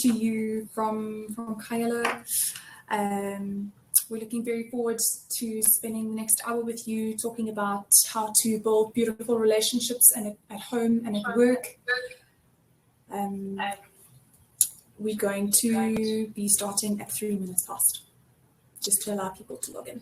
to you from Kaelo. We're looking very forward to spending the next hour with you talking about how to build beautiful relationships at home and at work. We're going to be starting at 3 minutes past, just to allow people to log in.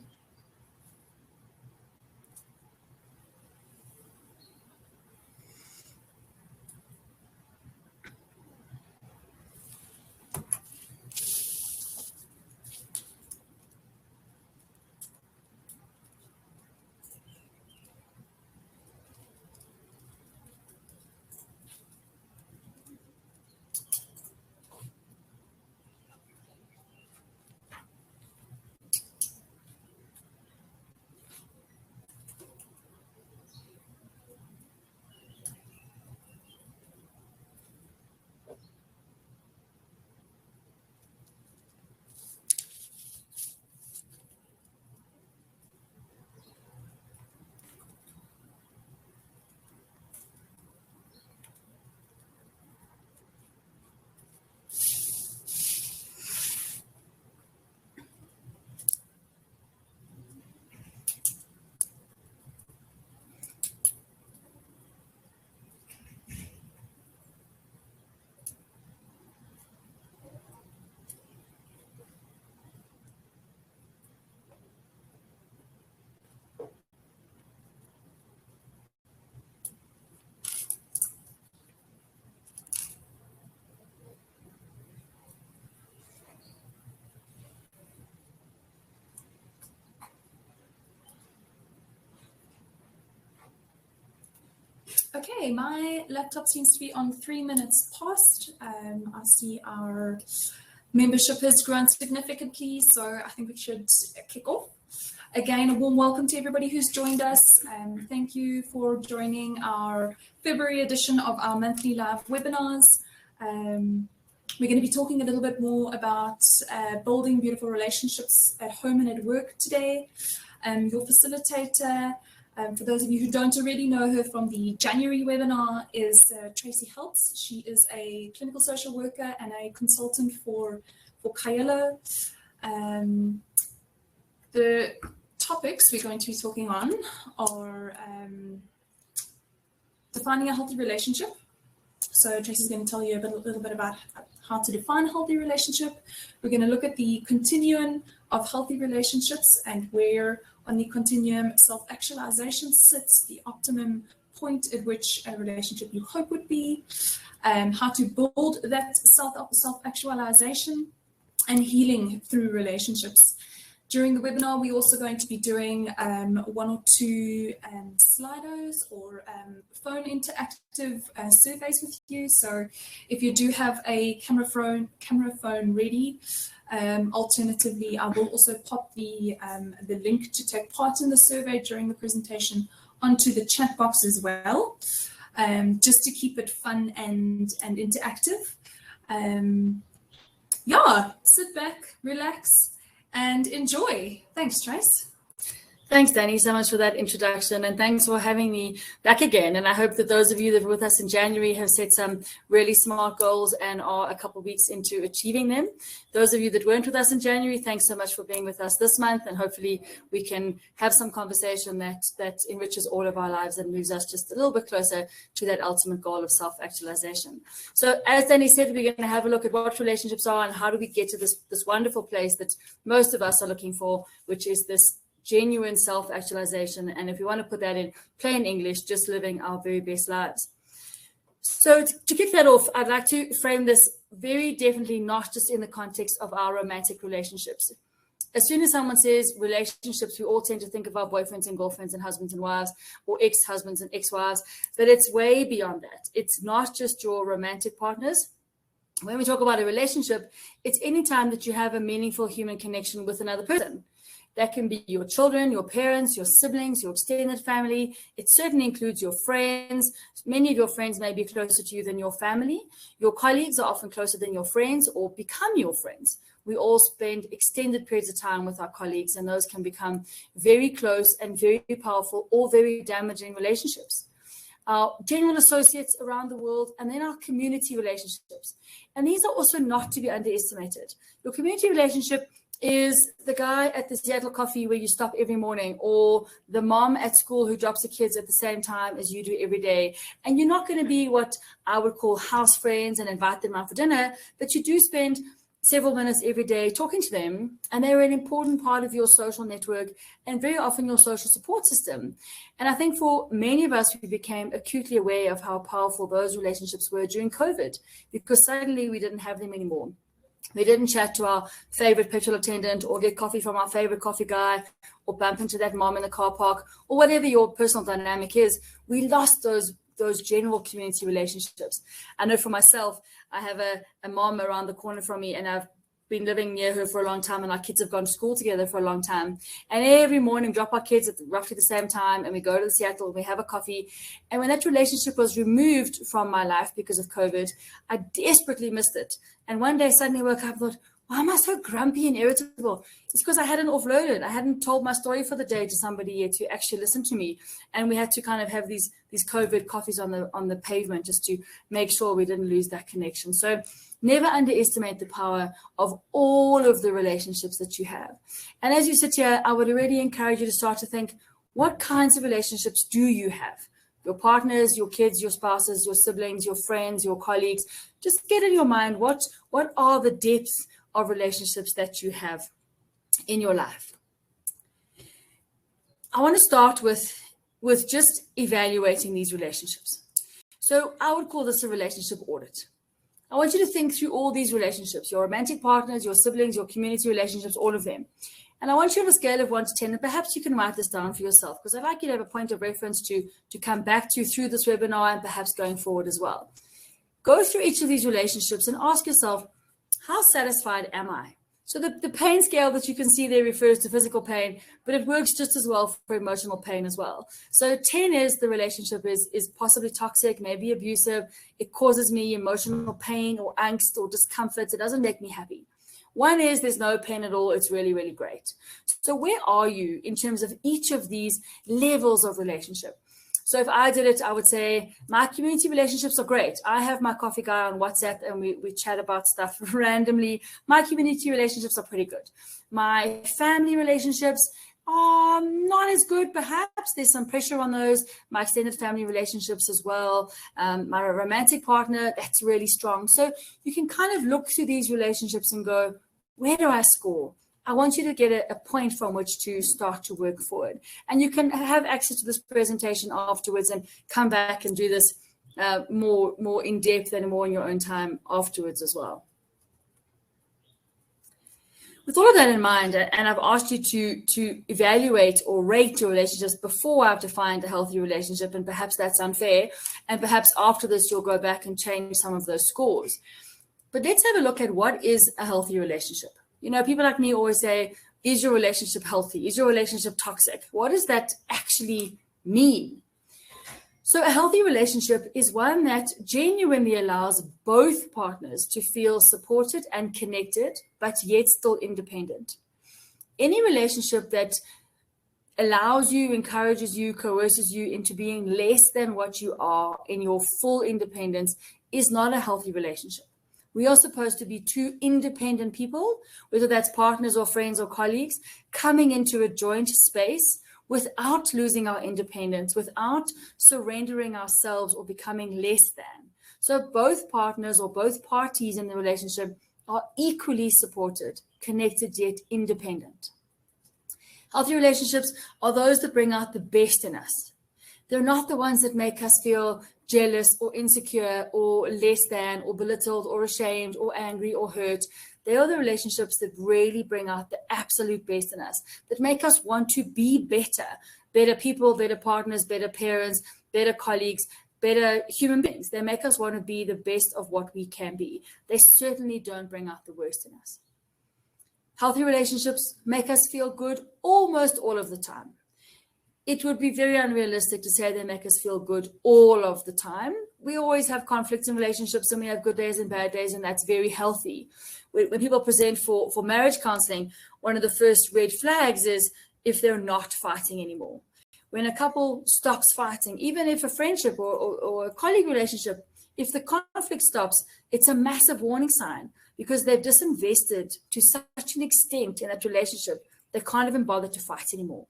Okay, my laptop seems to be on 3 minutes past. I see our membership has grown significantly, so I think we should kick off. Again, a warm welcome to everybody who's joined us. Thank you for joining our February edition of our monthly live webinars. We're going to be talking a little bit more about building beautiful relationships at home and at work today. Your facilitator, for those of you who don't already know her from the January webinar, is Tracy Helps. She is a clinical social worker and a consultant for Kaelo. The topics we're going to be talking on are defining a healthy relationship. So Tracy's going to tell you a little bit about how to define a healthy relationship. We're going to look at the continuum of healthy relationships and where on the continuum self-actualization sits, the optimum point at which a relationship you hope would be, how to build that self-actualization, and healing through relationships. During the webinar, we're also going to be doing 1 or 2 Slidos or phone interactive surveys with you. So if you do have a camera phone ready, alternatively, I will also pop the link to take part in the survey during the presentation onto the chat box as well, just to keep it fun and interactive. Yeah, sit back, relax, and enjoy. Thanks, Trace. Thanks, Danny, so much for that introduction, and thanks for having me back again. And I hope that those of you that were with us in January have set some really smart goals and are a couple of weeks into achieving them. Those of you that weren't with us in January, thanks so much for being with us this month, and hopefully we can have some conversation that enriches all of our lives and moves us just a little bit closer to that ultimate goal of self-actualization. So as Danny said, we're going to have a look at what relationships are and how do we get to this wonderful place that most of us are looking for, which is this genuine self-actualization, and if you want to put that in plain English, just living our very best lives. So to kick that off, I'd like to frame this very definitely not just in the context of our romantic relationships. As soon as someone says relationships, we all tend to think of our boyfriends and girlfriends and husbands and wives, or ex-husbands and ex-wives, but it's way beyond that. It's not just your romantic partners. When we talk about a relationship, it's any time that you have a meaningful human connection with another person. That can be your children, your parents, your siblings, your extended family. It certainly includes your friends. Many of your friends may be closer to you than your family. Your colleagues are often closer than your friends or become your friends. We all spend extended periods of time with our colleagues, and those can become very close and very powerful or very damaging relationships. our genuine associates around the world, and then our community relationships. And these are also not to be underestimated. Your community relationship is the guy at the Seattle coffee where you stop every morning, or the mom at school who drops the kids at the same time as you do every day. And you're not going to be what I would call house friends and invite them out for dinner, but you do spend several minutes every day talking to them, and they're an important part of your social network and very often your social support system. And I think for many of us, we became acutely aware of how powerful those relationships were during COVID, because suddenly we didn't have them anymore. We didn't chat to our favorite petrol attendant or get coffee from our favorite coffee guy or bump into that mom in the car park or whatever your personal dynamic is. We lost those general community relationships. I know for myself, I have a mom around the corner from me, and I've been living near her for a long time, and our kids have gone to school together for a long time. And every morning, drop our kids at roughly the same time, and we go to Seattle and we have a coffee. And when that relationship was removed from my life because of COVID, I desperately missed it. And one day, suddenly woke up and thought, why am I so grumpy and irritable? It's because I hadn't offloaded. I hadn't told my story for the day to somebody yet to actually listen to me. And we had to kind of have these COVID coffees on the pavement just to make sure we didn't lose that connection. So never underestimate the power of all of the relationships that you have. And as you sit here, I would really encourage you to start to think, what kinds of relationships do you have? Your partners, your kids, your spouses, your siblings, your friends, your colleagues. Just get in your mind, what are the depths of relationships that you have in your life? I want to start with just evaluating these relationships. So I would call this a relationship audit. I want you to think through all these relationships, your romantic partners, your siblings, your community relationships, all of them. And I want you on a scale of 1 to 10, and perhaps you can write this down for yourself, because I'd like you to have a point of reference to come back to through this webinar and perhaps going forward as well. Go through each of these relationships and ask yourself, how satisfied am I? So the pain scale that you can see there refers to physical pain, but it works just as well for emotional pain as well. So 10 is the relationship is possibly toxic, maybe abusive. It causes me emotional pain or angst or discomfort. It doesn't make me happy. 1 is there's no pain at all. It's really, really great. So where are you in terms of each of these levels of relationship? So if I did it, I would say my community relationships are great. I have my coffee guy on WhatsApp and we chat about stuff randomly. My community relationships are pretty good. My family relationships are not as good, perhaps. There's some pressure on those. My extended family relationships as well. My romantic partner, that's really strong. So you can kind of look through these relationships and go, where do I score? I want you to get a point from which to start to work forward. And you can have access to this presentation afterwards and come back and do this more in depth and more in your own time afterwards as well. With all of that in mind, and I've asked you to evaluate or rate your relationships before I've defined a healthy relationship, and perhaps that's unfair, and perhaps after this you'll go back and change some of those scores. But let's have a look at what is a healthy relationship. You know, people like me always say, is your relationship healthy? Is your relationship toxic? What does that actually mean? So a healthy relationship is one that genuinely allows both partners to feel supported and connected, but yet still independent. Any relationship that allows you, encourages you, coerces you into being less than what you are in your full independence is not a healthy relationship. We are supposed to be two independent people, whether that's partners or friends or colleagues, coming into a joint space without losing our independence, without surrendering ourselves or becoming less than. So both partners or both parties in the relationship are equally supported, connected yet independent. Healthy relationships are those that bring out the best in us. They're not the ones that make us feel jealous or insecure or less than or belittled or ashamed or angry or hurt. They are the relationships that really bring out the absolute best in us, that make us want to be better people, better partners, better parents, better colleagues, better human beings. They make us want to be the best of what we can be. They certainly don't bring out the worst in us. Healthy relationships make us feel good almost all of the time. It would be very unrealistic to say they make us feel good all of the time. We always have conflicts in relationships, and we have good days and bad days, and that's very healthy. When people present for marriage counseling, one of the first red flags is if they're not fighting anymore. when a couple stops fighting, even if a friendship or a colleague relationship, if the conflict stops, it's a massive warning sign because they've disinvested to such an extent in that relationship, they can't even bother to fight anymore.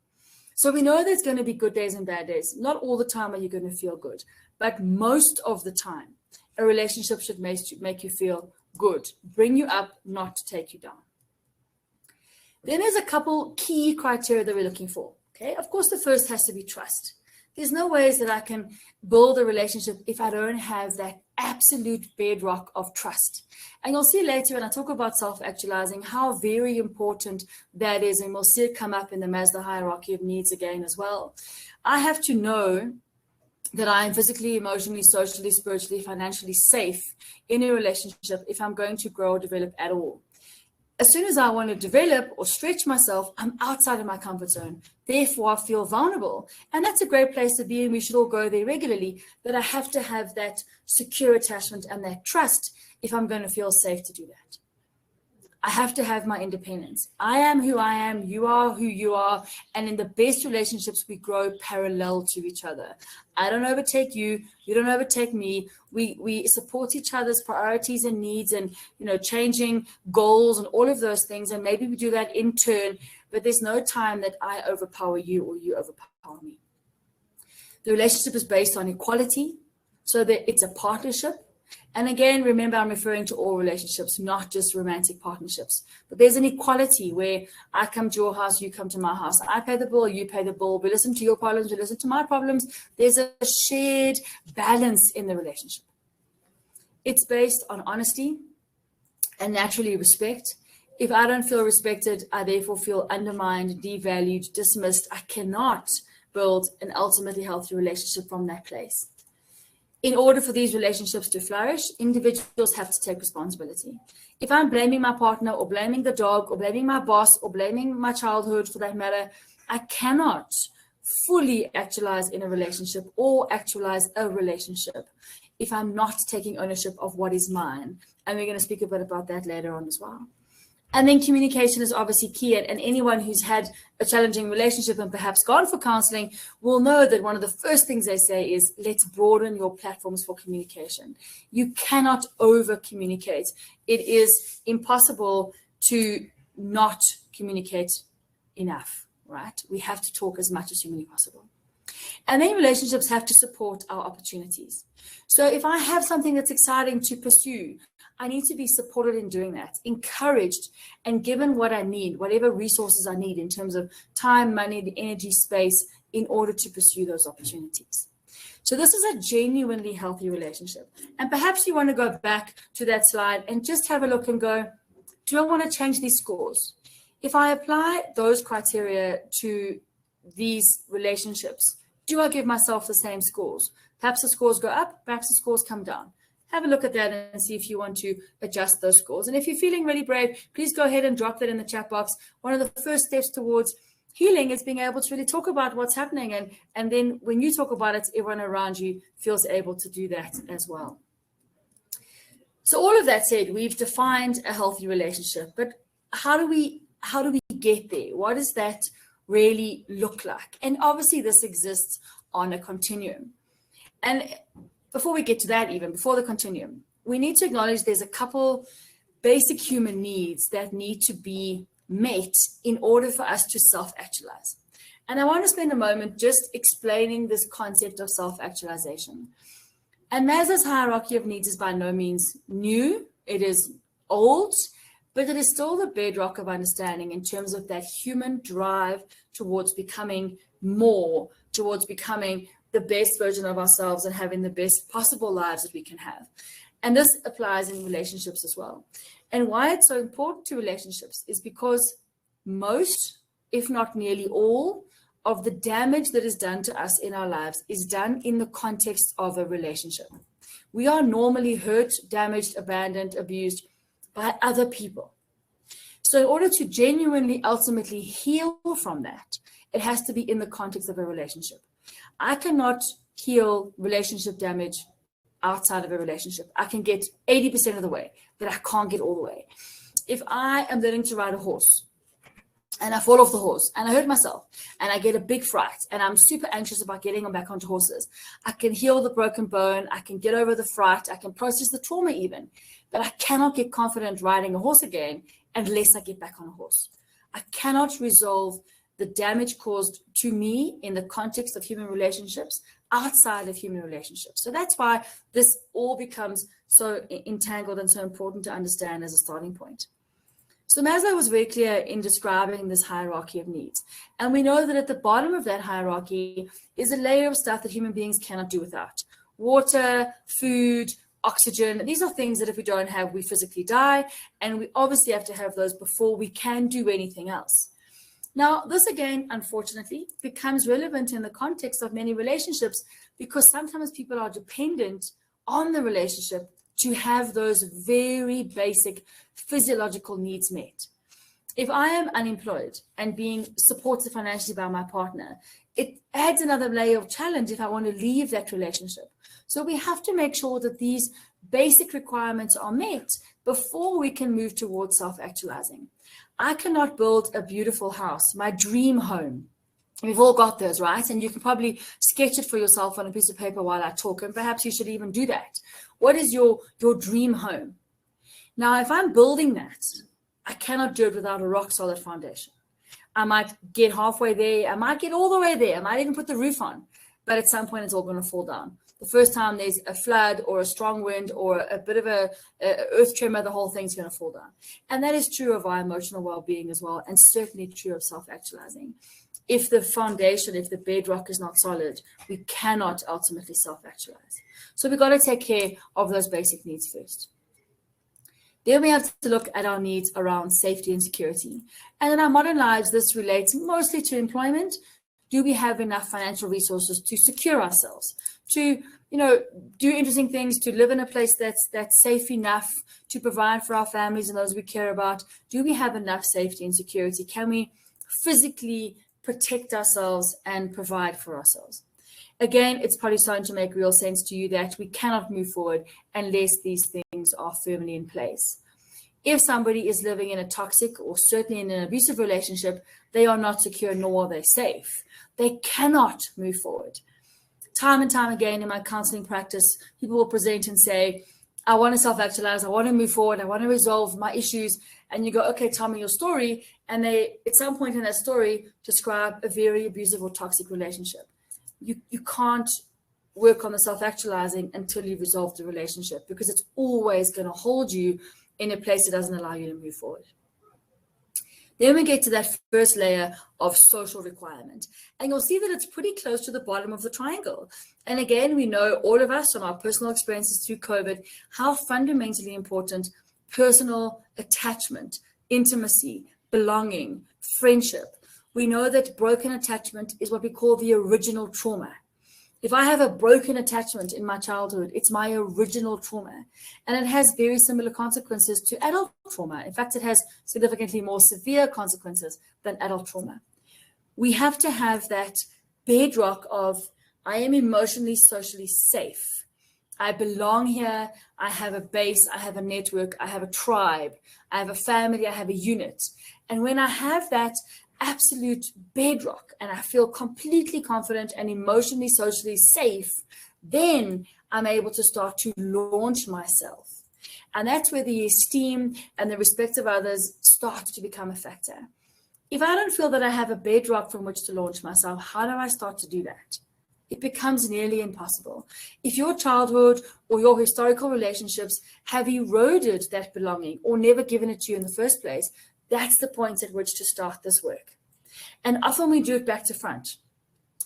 So we know there's going to be good days and bad days. Not all the time are you going to feel good, but most of the time, a relationship should make you feel good, bring you up, not to take you down. Then there's a couple key criteria that we're looking for. Okay, of course, the first has to be trust. There's no ways that I can build a relationship if I don't have that absolute bedrock of trust. And you'll see later when I talk about self-actualizing how very important that is, and we'll see it come up in the Maslow hierarchy of needs again as well. I have to know that I am physically, emotionally, socially, spiritually, financially safe in a relationship if I'm going to grow or develop at all. As soon as I want to develop or stretch myself, I'm outside of my comfort zone. Therefore, I feel vulnerable. And that's a great place to be, and we should all go there regularly. But I have to have that secure attachment and that trust if I'm going to feel safe to do that. I have to have my independence. I am who I am, you are who you are, and in the best relationships, we grow parallel to each other. I don't overtake you, you don't overtake me. We support each other's priorities and needs and, changing goals and all of those things, and maybe we do that in turn, but there's no time that I overpower you or you overpower me. The relationship is based on equality, so that it's a partnership. And again, remember, I'm referring to all relationships, not just romantic partnerships. But there's an equality where I come to your house, you come to my house. I pay the bill, you pay the bill. We listen to your problems, we listen to my problems. There's a shared balance in the relationship. It's based on honesty and naturally respect. If I don't feel respected, I therefore feel undermined, devalued, dismissed. I cannot build an ultimately healthy relationship from that place. In order for these relationships to flourish, individuals have to take responsibility. If I'm blaming my partner or blaming the dog or blaming my boss or blaming my childhood for that matter, I cannot fully actualize in a relationship or actualize a relationship if I'm not taking ownership of what is mine. And we're going to speak a bit about that later on as well. And then communication is obviously key. And anyone who's had a challenging relationship and perhaps gone for counseling will know that one of the first things they say is, let's broaden your platforms for communication. You cannot over communicate. It is impossible to not communicate enough, right? We have to talk as much as humanly possible. And then relationships have to support our opportunities. So if I have something that's exciting to pursue, I need to be supported in doing that, encouraged, and given what I need, whatever resources I need in terms of time, money, the energy, space, in order to pursue those opportunities. So this is a genuinely healthy relationship. And perhaps you want to go back to that slide and just have a look and go, do I want to change these scores? If I apply those criteria to these relationships, do I give myself the same scores? Perhaps the scores go up, perhaps the scores come down. Have a look at that and see if you want to adjust those scores. And if you're feeling really brave, please go ahead and drop that in the chat box. One of the first steps towards healing is being able to really talk about what's happening. And then when you talk about it, everyone around you feels able to do that as well. So all of that said, we've defined a healthy relationship, but how do we get there? What does that really look like? And obviously this exists on a continuum. And before we get to that, even before the continuum, we need to acknowledge there's a couple basic human needs that need to be met in order for us to self-actualize. And I want to spend a moment just explaining this concept of self-actualization. And Maslow's hierarchy of needs is by no means new. It is old, but it is still the bedrock of understanding in terms of that human drive towards becoming more, towards becoming the best version of ourselves and having the best possible lives that we can have. And this applies in relationships as well. And why it's so important to relationships is because most, if not nearly all, of the damage that is done to us in our lives is done in the context of a relationship. We are normally hurt, damaged, abandoned, abused by other people. So in order to genuinely, ultimately heal from that, it has to be in the context of a relationship. I cannot heal relationship damage outside of a relationship. I can get 80% of the way, but I can't get all the way. If I am learning to ride a horse and I fall off the horse and I hurt myself and I get a big fright and I'm super anxious about getting back onto horses. I can heal the broken bone. I can get over the fright. I can process the trauma even, but I cannot get confident riding a horse again unless I get back on a horse. I cannot resolve the damage caused to me in the context of human relationships outside of human relationships. So that's why this all becomes so entangled and so important to understand as a starting point. So Maslow was very clear in describing this hierarchy of needs. And we know that at the bottom of that hierarchy is a layer of stuff that human beings cannot do without. Water, food, oxygen. These are things that if we don't have, we physically die. And we obviously have to have those before we can do anything else. Now, this again, unfortunately, becomes relevant in the context of many relationships because sometimes people are dependent on the relationship to have those very basic physiological needs met. If I am unemployed and being supported financially by my partner, it adds another layer of challenge if I want to leave that relationship. So we have to make sure that these basic requirements are met before we can move towards self-actualizing. I cannot build a beautiful house, my dream home. We've all got those, right? And you can probably sketch it for yourself on a piece of paper while I talk, and perhaps you should even do that. What is your dream home? Now, if I'm building that, I cannot do it without a rock solid foundation. I might get halfway there. I might get all the way there. I might even put the roof on, but at some point it's all going to fall down. The first time there's a flood or a strong wind or a bit of a earth tremor, the whole thing's going to fall down. And that is true of our emotional well-being as well, and certainly true of self-actualizing. If the foundation, if the bedrock is not solid, we cannot ultimately self-actualize. So we've got to take care of those basic needs first. Then we have to look at our needs around safety and security. And in our modern lives, this relates mostly to employment. Do we have enough financial resources to secure ourselves, to do interesting things, to live in a place that's safe enough to provide for our families and those we care about? Do we have enough safety and security? Can we physically protect ourselves and provide for ourselves? Again, it's probably starting to make real sense to you that we cannot move forward unless these things are firmly in place. If somebody is living in a toxic or certainly in an abusive relationship, they are not secure nor are they safe. They cannot move forward. Time and time again in my counseling practice, people will present and say, I want to self-actualize, I want to move forward, I want to resolve my issues. And you go, okay, tell me your story. And they, at some point in that story, describe a very abusive or toxic relationship. You can't work on the self-actualizing until you resolve the relationship, because it's always going to hold you in a place that doesn't allow you to move forward. Then we get to that first layer of social requirement. And you'll see that it's pretty close to the bottom of the triangle. And again, we know, all of us from our personal experiences through COVID, how fundamentally important personal attachment, intimacy, belonging, friendship. We know that broken attachment is what we call the original trauma. If I have a broken attachment in my childhood, it's my original trauma. And it has very similar consequences to adult trauma. In fact, it has significantly more severe consequences than adult trauma. We have to have that bedrock of, I am emotionally, socially safe. I belong here. I have a base. I have a network. I have a tribe. I have a family. I have a unit. And when I have that absolute bedrock and I feel completely confident and emotionally, socially safe, then I'm able to start to launch myself. And that's where the esteem and the respect of others starts to become a factor. If I don't feel that I have a bedrock from which to launch myself, how do I start to do that? It becomes nearly impossible. If your childhood or your historical relationships have eroded that belonging or never given it to you in the first place, that's the point at which to start this work. And often we do it back to front.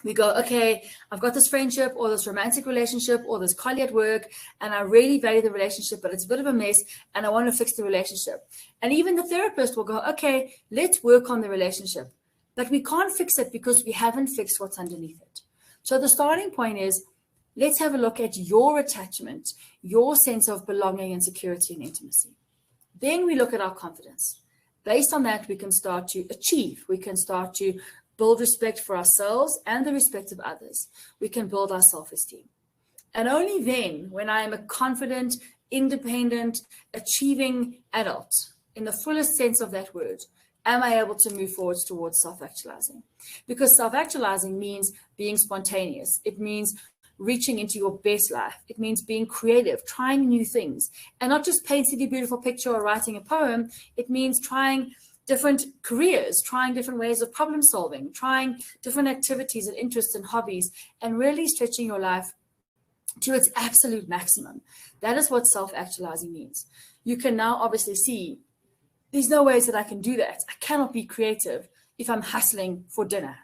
We go, okay, I've got this friendship or this romantic relationship or this colleague at work, and I really value the relationship, but it's a bit of a mess, and I want to fix the relationship. And even the therapist will go, okay, let's work on the relationship. But we can't fix it because we haven't fixed what's underneath it. So the starting point is, let's have a look at your attachment, your sense of belonging and security and intimacy. Then we look at our confidence. Based on that, we can start to achieve. We can start to build respect for ourselves and the respect of others. We can build our self-esteem. And only then, when I am a confident, independent, achieving adult, in the fullest sense of that word, am I able to move forwards towards self-actualizing? Because self-actualizing means being spontaneous. It means reaching into your best life. It means being creative, trying new things, and not just painting a beautiful picture or writing a poem. It means trying different careers, trying different ways of problem solving, trying different activities and interests and hobbies, and really stretching your life to its absolute maximum. That is what self-actualizing means. You can now obviously see there's no ways that I can do that. I cannot be creative if I'm hustling for dinner.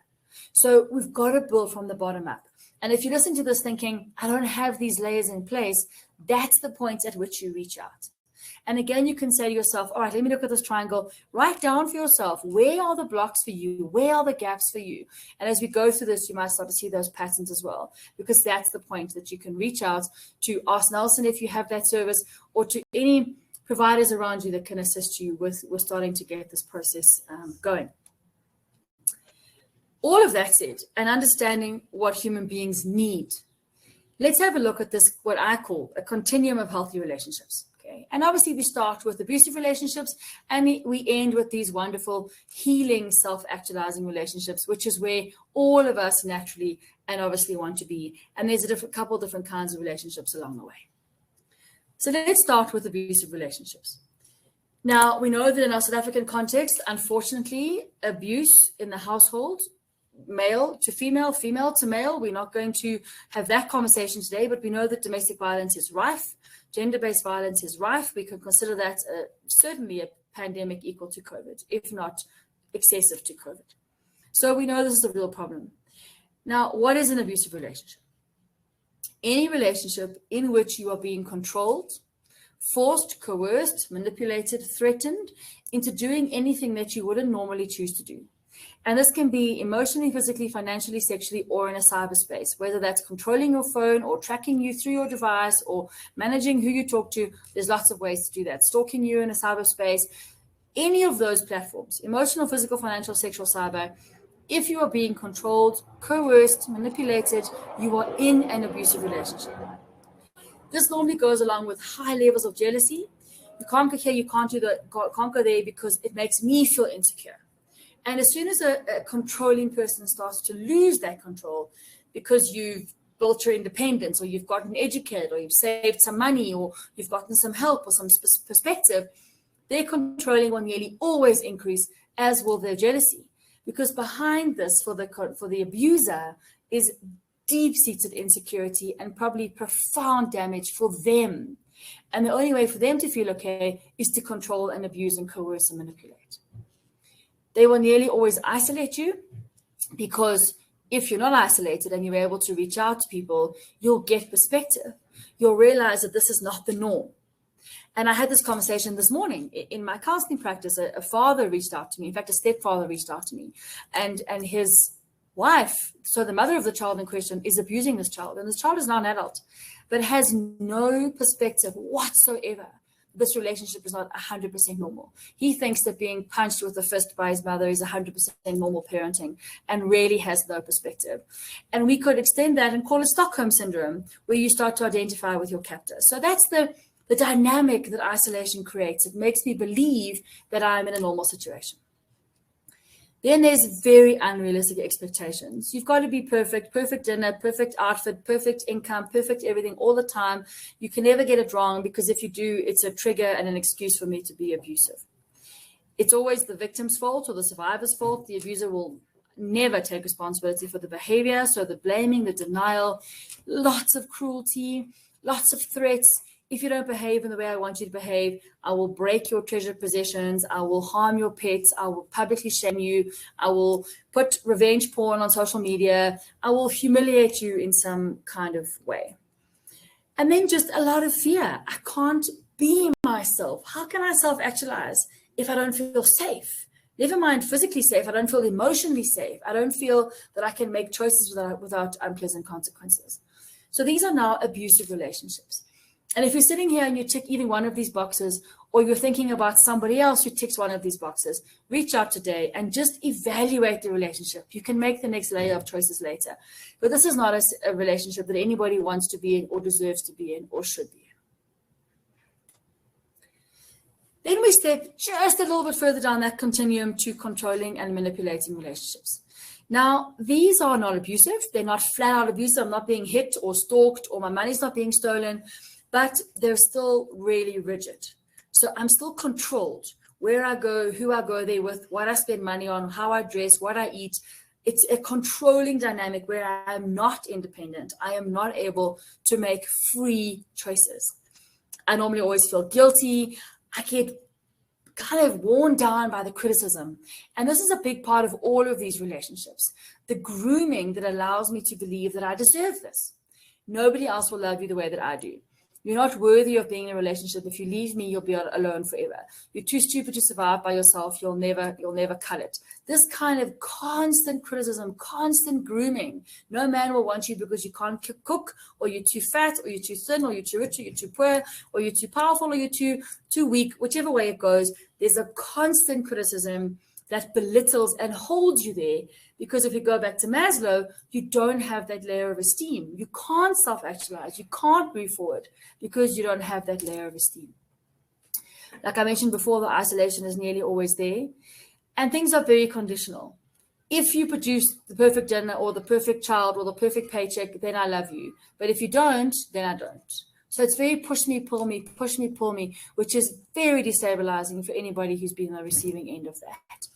So we've got to build from the bottom up. And if you listen to this thinking, I don't have these layers in place, that's the point at which you reach out. And again, you can say to yourself, all right, let me look at this triangle. Write down for yourself, where are the blocks for you? Where are the gaps for you? And as we go through this, you might start to see those patterns as well, because that's the point that you can reach out to Ask Nelson if you have that service, or to any providers around you that can assist you with starting to get this process going. All of that said, and understanding what human beings need, let's have a look at this, what I call a continuum of healthy relationships. Okay? And obviously we start with abusive relationships and we end with these wonderful healing self-actualizing relationships, which is where all of us naturally and obviously want to be. And there's a couple different kinds of relationships along the way. So let's start with abusive relationships. Now, we know that in our South African context, unfortunately, abuse in the household, male to female, female to male, we're not going to have that conversation today, but we know that domestic violence is rife, gender-based violence is rife. We can consider that certainly a pandemic equal to COVID, if not excessive to COVID. So we know this is a real problem. Now, what is an abusive relationship? Any relationship in which you are being controlled, forced, coerced, manipulated, threatened into doing anything that you wouldn't normally choose to do. And this can be emotionally, physically, financially, sexually, or in a cyberspace, whether that's controlling your phone or tracking you through your device or managing who you talk to. There's lots of ways to do that. Stalking you in a cyberspace, any of those platforms, emotional, physical, financial, sexual, cyber. If you are being controlled, coerced, manipulated, you are in an abusive relationship. This normally goes along with high levels of jealousy. You can't go here, you can't go there because it makes me feel insecure. And as soon as a controlling person starts to lose that control because you've built your independence, or you've gotten educated, or you've saved some money, or you've gotten some help or some perspective, their controlling will nearly always increase, as will their jealousy. Because behind this, for the abuser, is deep-seated insecurity and probably profound damage for them. And the only way for them to feel okay is to control and abuse and coerce and manipulate. They will nearly always isolate you, because if you're not isolated and you're able to reach out to people, you'll get perspective. You'll realize that this is not the norm. And I had this conversation this morning in my counseling practice. A father reached out to me. In fact, a stepfather reached out to me, and his wife, so the mother of the child in question, is abusing this child. And this child is now an adult, but has no perspective whatsoever. This relationship is not 100% normal. He thinks that being punched with a fist by his mother is 100% normal parenting, and really has no perspective. And we could extend that and call it Stockholm syndrome, where you start to identify with your captor. So that's the dynamic that isolation creates. It makes me believe that I'm in a normal situation. Then there's very unrealistic expectations. You've got to be perfect dinner, perfect outfit, perfect income, perfect everything all the time. You can never get it wrong, because if you do, it's a trigger and an excuse for me to be abusive. It's always the victim's fault or the survivor's fault. The abuser will never take responsibility for the behavior. So the blaming, the denial, lots of cruelty, lots of threats. If you don't behave in the way I want you to behave, I will break your treasured possessions. I will harm your pets. I will publicly shame you. I will put revenge porn on social media. I will humiliate you in some kind of way. And then just a lot of fear. I can't be myself. How can I self-actualize if I don't feel safe? Never mind physically safe. I don't feel emotionally safe. I don't feel that I can make choices without unpleasant consequences. So these are now abusive relationships. And if you're sitting here and you tick either one of these boxes, or you're thinking about somebody else who ticks one of these boxes, reach out today and just evaluate the relationship. You can make the next layer of choices later. But this is not a relationship that anybody wants to be in, or deserves to be in, or should be in. Then we step just a little bit further down that continuum to controlling and manipulating relationships. Now, these are not abusive. They're not flat out abusive. I'm not being hit or stalked or my money's not being stolen, but they're still really rigid. So I'm still controlled. Where I go, who I go there with, what I spend money on, how I dress, what I eat. It's a controlling dynamic where I am not independent. I am not able to make free choices. I normally always feel guilty. I get kind of worn down by the criticism. And this is a big part of all of these relationships. The grooming that allows me to believe that I deserve this. Nobody else will love you the way that I do. You're not worthy of being in a relationship. If you leave me, you'll be alone forever. You're too stupid to survive by yourself. You'll never cut it. This kind of constant criticism, constant grooming. No man will want you because you can't cook, or you're too fat, or you're too thin, or you're too rich, or you're too poor, or you're too powerful, or you're too weak. Whichever way it goes, there's a constant criticism that belittles and holds you there. Because if you go back to Maslow, you don't have that layer of esteem. You can't self-actualize. You can't move forward because you don't have that layer of esteem. Like I mentioned before, the isolation is nearly always there. And things are very conditional. If you produce the perfect dinner or the perfect child or the perfect paycheck, then I love you. But if you don't, then I don't. So it's very push me, pull me, which is very destabilizing for anybody who's been on the receiving end of that.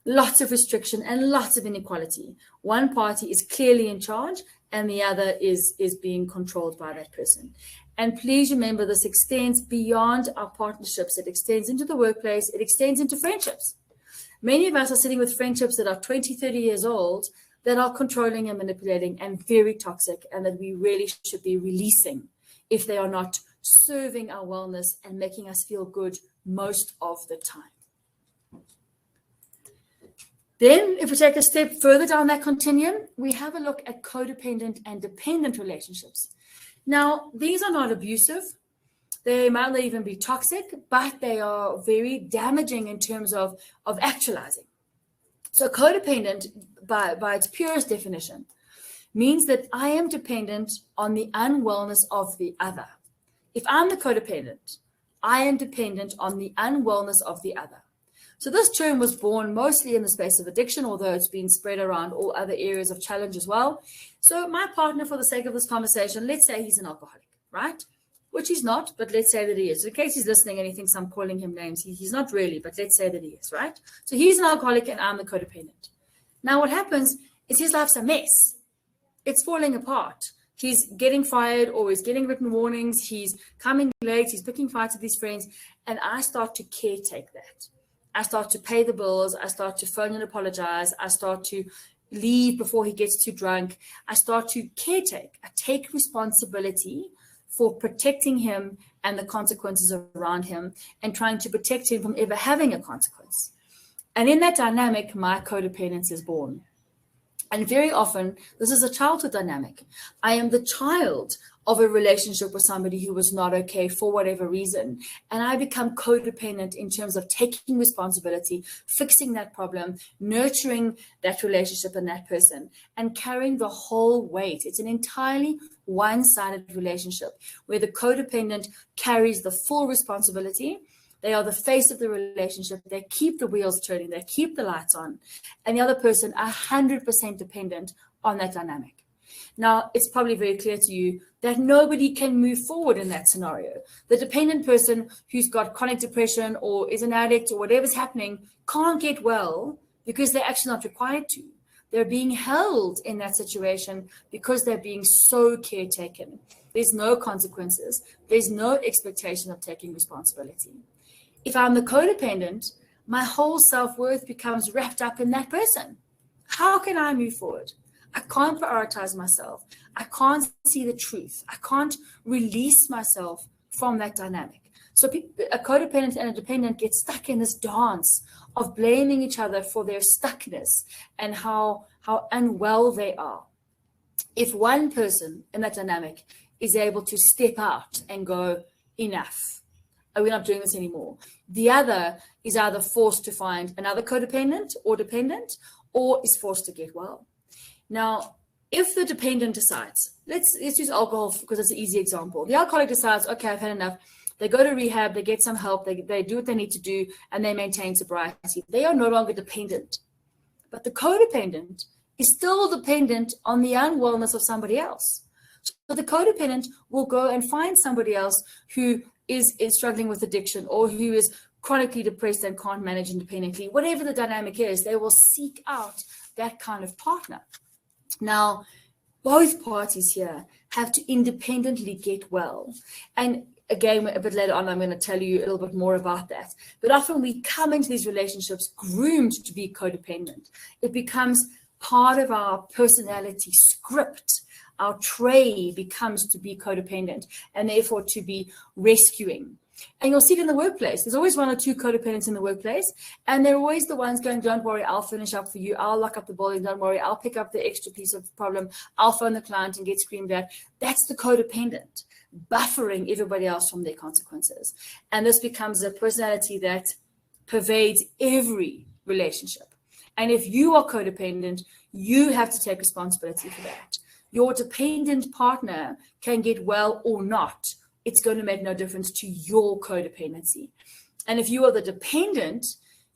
Lots of restriction and lots of inequality. One party is clearly in charge and the other is being controlled by that person. And please remember, this extends beyond our partnerships. It extends into the workplace. It extends into friendships. Many of us are sitting with friendships that are 20, 30 years old that are controlling and manipulating and very toxic, and that we really should be releasing if they are not serving our wellness and making us feel good most of the time. Then, if we take a step further down that continuum, we have a look at codependent and dependent relationships. Now, these are not abusive. They might not even be toxic, but they are very damaging in terms of actualizing. So codependent, by its purest definition, means that I am dependent on the unwellness of the other. If I'm the codependent, I am dependent on the unwellness of the other. So this term was born mostly in the space of addiction, although it's been spread around all other areas of challenge as well. So my partner, for the sake of this conversation, let's say he's an alcoholic, right? Which he's not, but let's say that he is. In case he's listening and he thinks I'm calling him names, he's not really, but let's say that he is, right? So he's an alcoholic and I'm the codependent. Now what happens is his life's a mess. It's falling apart. He's getting fired or he's getting written warnings. He's coming late. He's picking fights with his friends. And I start to caretake that. I start to pay the bills. I start to phone and apologize. I start to leave before he gets too drunk. I start to caretake. I take responsibility for protecting him and the consequences around him and trying to protect him from ever having a consequence. And in that dynamic, my codependence is born. And very often, this is a childhood dynamic. I am the child of a relationship with somebody who was not okay for whatever reason. And I become codependent in terms of taking responsibility, fixing that problem, nurturing that relationship and that person, and carrying the whole weight. It's an entirely one-sided relationship where the codependent carries the full responsibility. They are the face of the relationship. They keep the wheels turning. They keep the lights on. And the other person, 100% dependent on that dynamic. Now, it's probably very clear to you that nobody can move forward in that scenario. The dependent person who's got chronic depression or is an addict or whatever's happening can't get well because they're actually not required to. They're being held in that situation because they're being so caretaken. There's no consequences. There's no expectation of taking responsibility. If I'm the codependent, my whole self-worth becomes wrapped up in that person. How can I move forward? I can't prioritize myself. I can't see the truth. I can't release myself from that dynamic. So a codependent and a dependent get stuck in this dance of blaming each other for their stuckness and how unwell they are. If one person in that dynamic is able to step out and go, enough, we're not doing this anymore, the other is either forced to find another codependent or dependent, or is forced to get well. Now, if the dependent decides, let's use alcohol because it's an easy example. The alcoholic decides, okay, I've had enough. They go to rehab, they get some help, they do what they need to do, and they maintain sobriety. They are no longer dependent. But the codependent is still dependent on the unwellness of somebody else. So the codependent will go and find somebody else who is struggling with addiction, or who is chronically depressed and can't manage independently. Whatever the dynamic is, they will seek out that kind of partner. Now, both parties here have to independently get well. And again, a bit later on, I'm going to tell you a little bit more about that. But often we come into these relationships groomed to be codependent. It becomes part of our personality script. Our trait becomes to be codependent, and therefore to be rescuing. And you'll see it in the workplace. There's always one or two codependents in the workplace, and they're always the ones going, don't worry, I'll finish up for you. I'll lock up the building. Don't worry, I'll pick up the extra piece of the problem. I'll phone the client and get screamed at. That's the codependent, buffering everybody else from their consequences. And this becomes a personality that pervades every relationship. And if you are codependent, you have to take responsibility for that. Your dependent partner can get well or not. It's going to make no difference to your codependency. And if you are the dependent,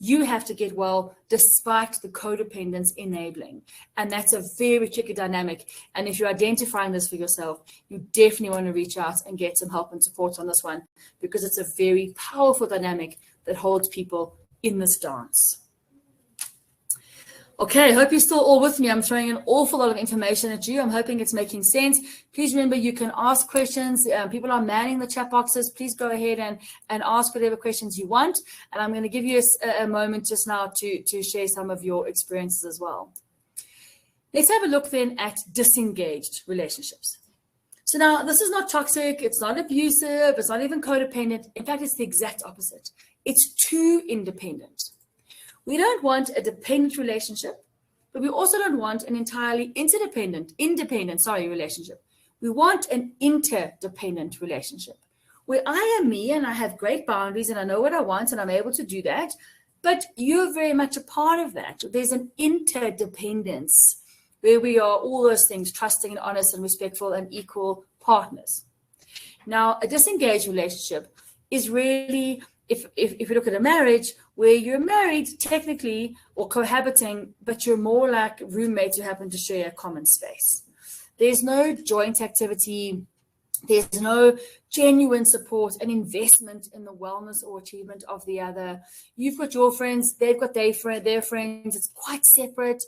you have to get well despite the codependence enabling. And that's a very tricky dynamic. And if you're identifying this for yourself, you definitely want to reach out and get some help and support on this one, because it's a very powerful dynamic that holds people in this dance. Okay, I hope you're still all with me. I'm throwing an awful lot of information at you. I'm hoping it's making sense. Please remember, you can ask questions. People are manning the chat boxes. Please go ahead and ask whatever questions you want. And I'm going to give you a moment just now to share some of your experiences as well. Let's have a look then at disengaged relationships. So now, this is not toxic. It's not abusive. It's not even codependent. In fact, it's the exact opposite. It's too independent. We don't want a dependent relationship, but we also don't want an entirely independent relationship. We want an interdependent relationship where I am me and I have great boundaries and I know what I want and I'm able to do that, but you're very much a part of that. There's an interdependence where we are all those things, trusting and honest and respectful and equal partners. Now, a disengaged relationship is really, if you look at a marriage, where you're married technically or cohabiting, but you're more like roommates who happen to share a common space. There's no joint activity. There's no genuine support and investment in the wellness or achievement of the other. You've got your friends, they've got their friends. It's quite separate.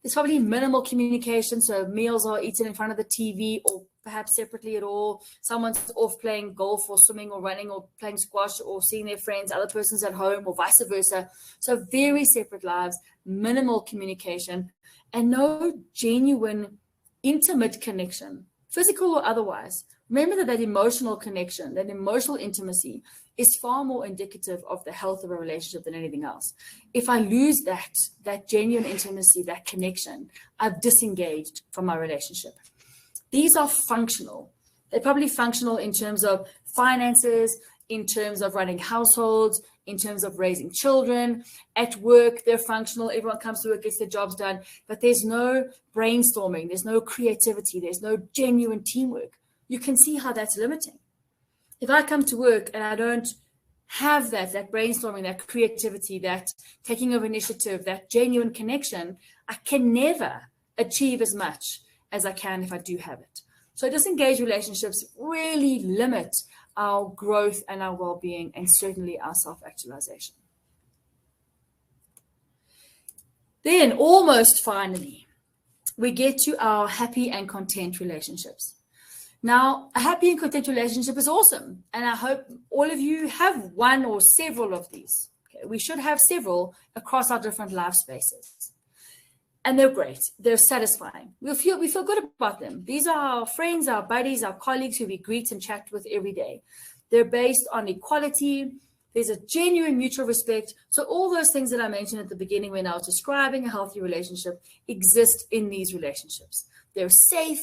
There's probably minimal communication, so meals are eaten in front of the TV or perhaps separately at all. Someone's off playing golf or swimming or running or playing squash or seeing their friends, other person's at home or vice versa. So very separate lives, minimal communication, and no genuine intimate connection, physical or otherwise. Remember that emotional connection, that emotional intimacy is far more indicative of the health of a relationship than anything else. If I lose that genuine intimacy, that connection, I've disengaged from my relationship. These are functional. They're probably functional in terms of finances, in terms of running households, in terms of raising children. At work, they're functional. Everyone comes to work, gets their jobs done, but there's no brainstorming. There's no creativity. There's no genuine teamwork. You can see how that's limiting. If I come to work and I don't have that brainstorming, that creativity, that taking of initiative, that genuine connection, I can never achieve as much as I can if I do have it. So disengaged relationships really limit our growth and our well-being, and certainly our self-actualization. Then almost finally, we get to our happy and content relationships. Now, a happy and content relationship is awesome, and I hope all of you have one or several of these. Okay? We should have several across our different life spaces. And they're great. They're satisfying. We feel good about them. These are our friends, our buddies, our colleagues who we greet and chat with every day. They're based on equality. There's a genuine mutual respect. So all those things that I mentioned at the beginning when I was describing a healthy relationship exist in these relationships. They're safe.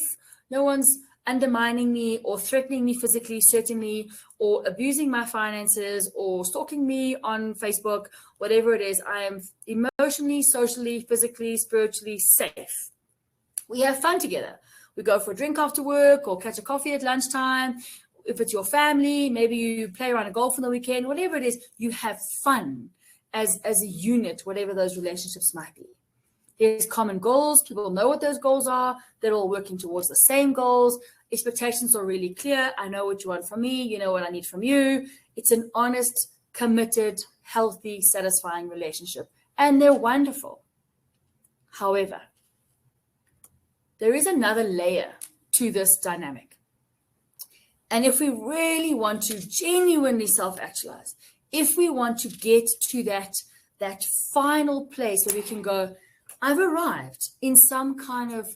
No one's undermining me or threatening me physically, certainly, or abusing my finances or stalking me on Facebook, whatever it is. I am emotionally, socially, physically, spiritually safe. We have fun together. We go for a drink after work or catch a coffee at lunchtime. if it's your family, maybe you play around a golf on the weekend, whatever it is, you have fun as a unit, whatever those relationships might be. There's common goals. People know what those goals are. They're all working towards the same goals. Expectations are really clear. I know what you want from me. You know what I need from you. It's an honest, committed, healthy, satisfying relationship. And they're wonderful. However, there is another layer to this dynamic. And if we really want to genuinely self-actualize, if we want to get to that final place where we can go, I've arrived in some kind of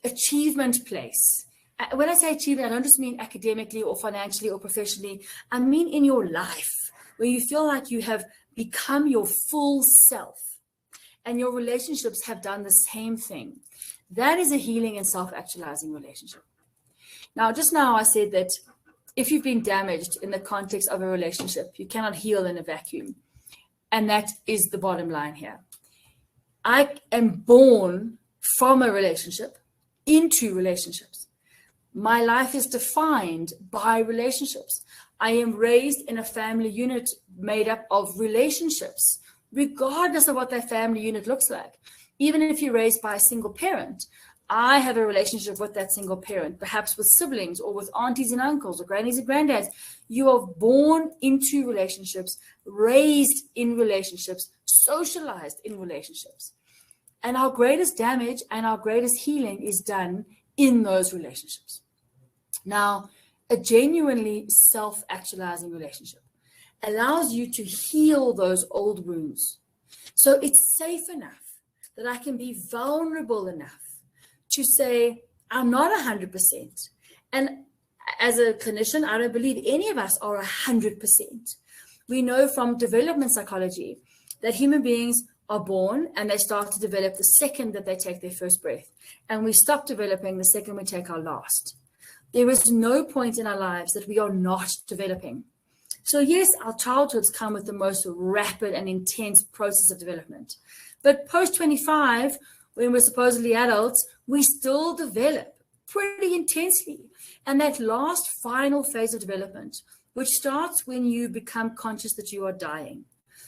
achievement place. When I say achievement, I don't just mean academically or financially or professionally. I mean in your life, where you feel like you have become your full self and your relationships have done the same thing. That is a healing and self-actualizing relationship. Now, just now I said that if you've been damaged in the context of a relationship, you cannot heal in a vacuum. And that is the bottom line here. I am born from a relationship into relationships. My life is defined by relationships. I am raised in a family unit made up of relationships, regardless of what that family unit looks like. Even if you're raised by a single parent, I have a relationship with that single parent, perhaps with siblings or with aunties and uncles or grannies and granddads. You are born into relationships, raised in relationships, socialized in relationships. And our greatest damage and our greatest healing is done in those relationships. Now, a genuinely self-actualizing relationship allows you to heal those old wounds. So it's safe enough that I can be vulnerable enough to say, I'm not 100%. And as a clinician, I don't believe any of us are 100%. We know from development psychology that human beings are born and they start to develop the second that they take their first breath. And we stop developing the second we take our last. There is no point in our lives that we are not developing. So yes, our childhoods come with the most rapid and intense process of development. But post 25, when we're supposedly adults, we still develop pretty intensely. And that last final phase of development, which starts when you become conscious that you are dying.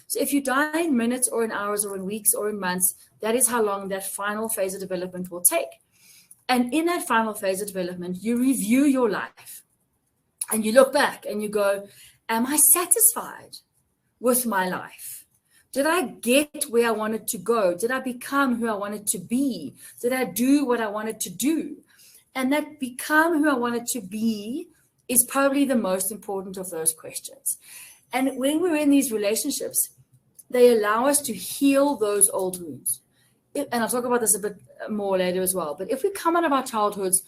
So if you die in minutes or in hours or in weeks or in months, that is how long that final phase of development will take. And in that final phase of development, you review your life and you look back and you go, am I satisfied with my life? Did I get where I wanted to go? Did I become who I wanted to be? Did I do what I wanted to do? And that become who I wanted to be is probably the most important of those questions. And when we're in these relationships, they allow us to heal those old wounds. And I'll talk about this a bit more later as well. But if we come out of our childhoods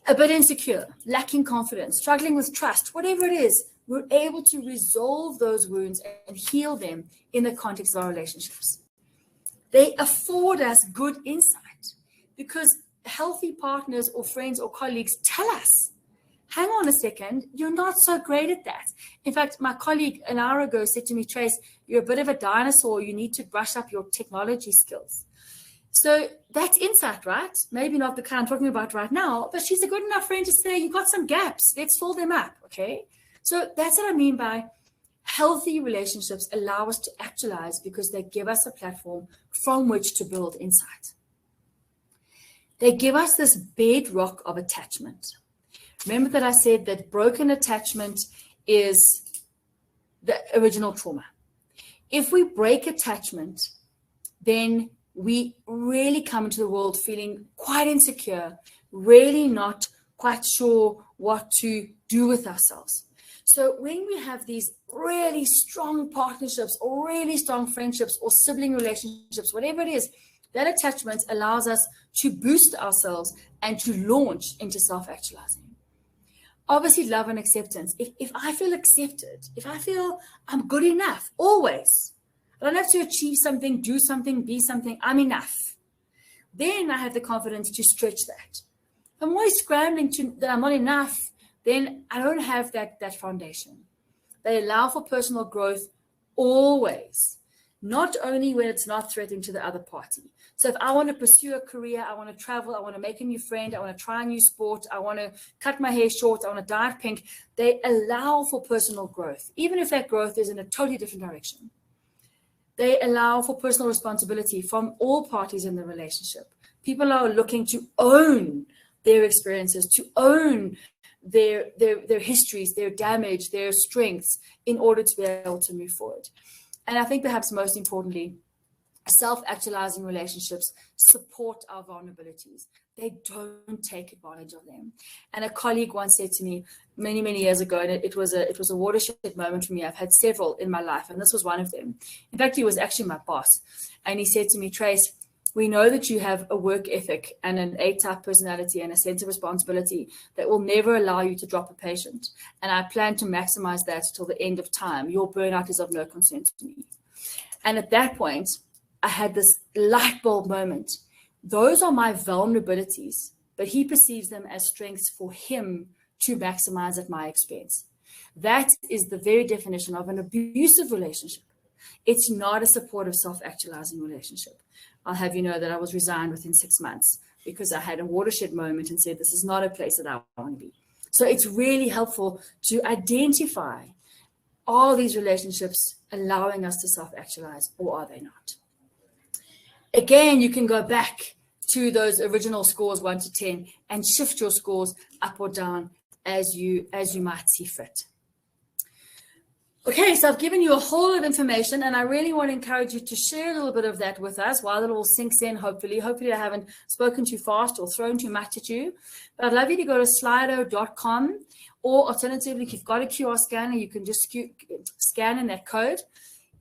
a bit insecure, lacking confidence, struggling with trust, whatever it is, we're able to resolve those wounds and heal them in the context of our relationships. They afford us good insight because healthy partners or friends or colleagues tell us, hang on a second, you're not so great at that. In fact, my colleague an hour ago said to me, Trace, you're a bit of a dinosaur. You need to brush up your technology skills. So that's insight, right? Maybe not the kind I'm talking about right now, but she's a good enough friend to say, you've got some gaps. Let's fill them up, okay? So that's what I mean by healthy relationships allow us to actualize because they give us a platform from which to build insight. They give us this bedrock of attachment. Remember that I said that broken attachment is the original trauma. If we break attachment, then we really come into the world feeling quite insecure, really not quite sure what to do with ourselves. So when we have these really strong partnerships or really strong friendships or sibling relationships, whatever it is, that attachment allows us to boost ourselves and to launch into self-actualizing. Obviously, love and acceptance. If I feel accepted, if I feel I'm good enough, always, I don't have to achieve something, do something, be something, I'm enough. Then I have the confidence to stretch that. If I'm always scrambling that I'm not enough, then I don't have that foundation. They allow for personal growth always. not only when it's not threatening to the other party. So if I want to pursue a career, I want to travel, I want to make a new friend, I want to try a new sport, I want to cut my hair short, I want to dye it pink, they allow for personal growth, even if that growth is in a totally different direction. They allow for personal responsibility from all parties in the relationship. People are looking to own their experiences, to own their histories, their damage, their strengths, in order to be able to move forward. And I think perhaps most importantly, self-actualizing relationships support our vulnerabilities. They don't take advantage of them. And a colleague once said to me many, many years ago, and it was a watershed moment for me. I've had several in my life, and this was one of them. In fact, he was actually my boss. And he said to me, Trace, we know that you have a work ethic and an A-type personality and a sense of responsibility that will never allow you to drop a patient. And I plan to maximize that till the end of time. Your burnout is of no concern to me. And at that point, I had this light bulb moment. Those are my vulnerabilities, but he perceives them as strengths for him to maximize at my expense. That is the very definition of an abusive relationship. It's not a supportive self-actualizing relationship. I'll have you know that I was resigned within 6 months because I had a watershed moment and said, this is not a place that I want to be. So it's really helpful to identify, are these relationships allowing us to self-actualize, or are they not? Again, you can go back to those original scores 1 to 10 and shift your scores up or down as you might see fit. Okay, so I've given you a whole lot of information, and I really want to encourage you to share a little bit of that with us while it all sinks in, hopefully. Hopefully I haven't spoken too fast or thrown too much at you. But I'd love you to go to slido.com, or alternatively, if you've got a QR scanner, you can just scan in that code.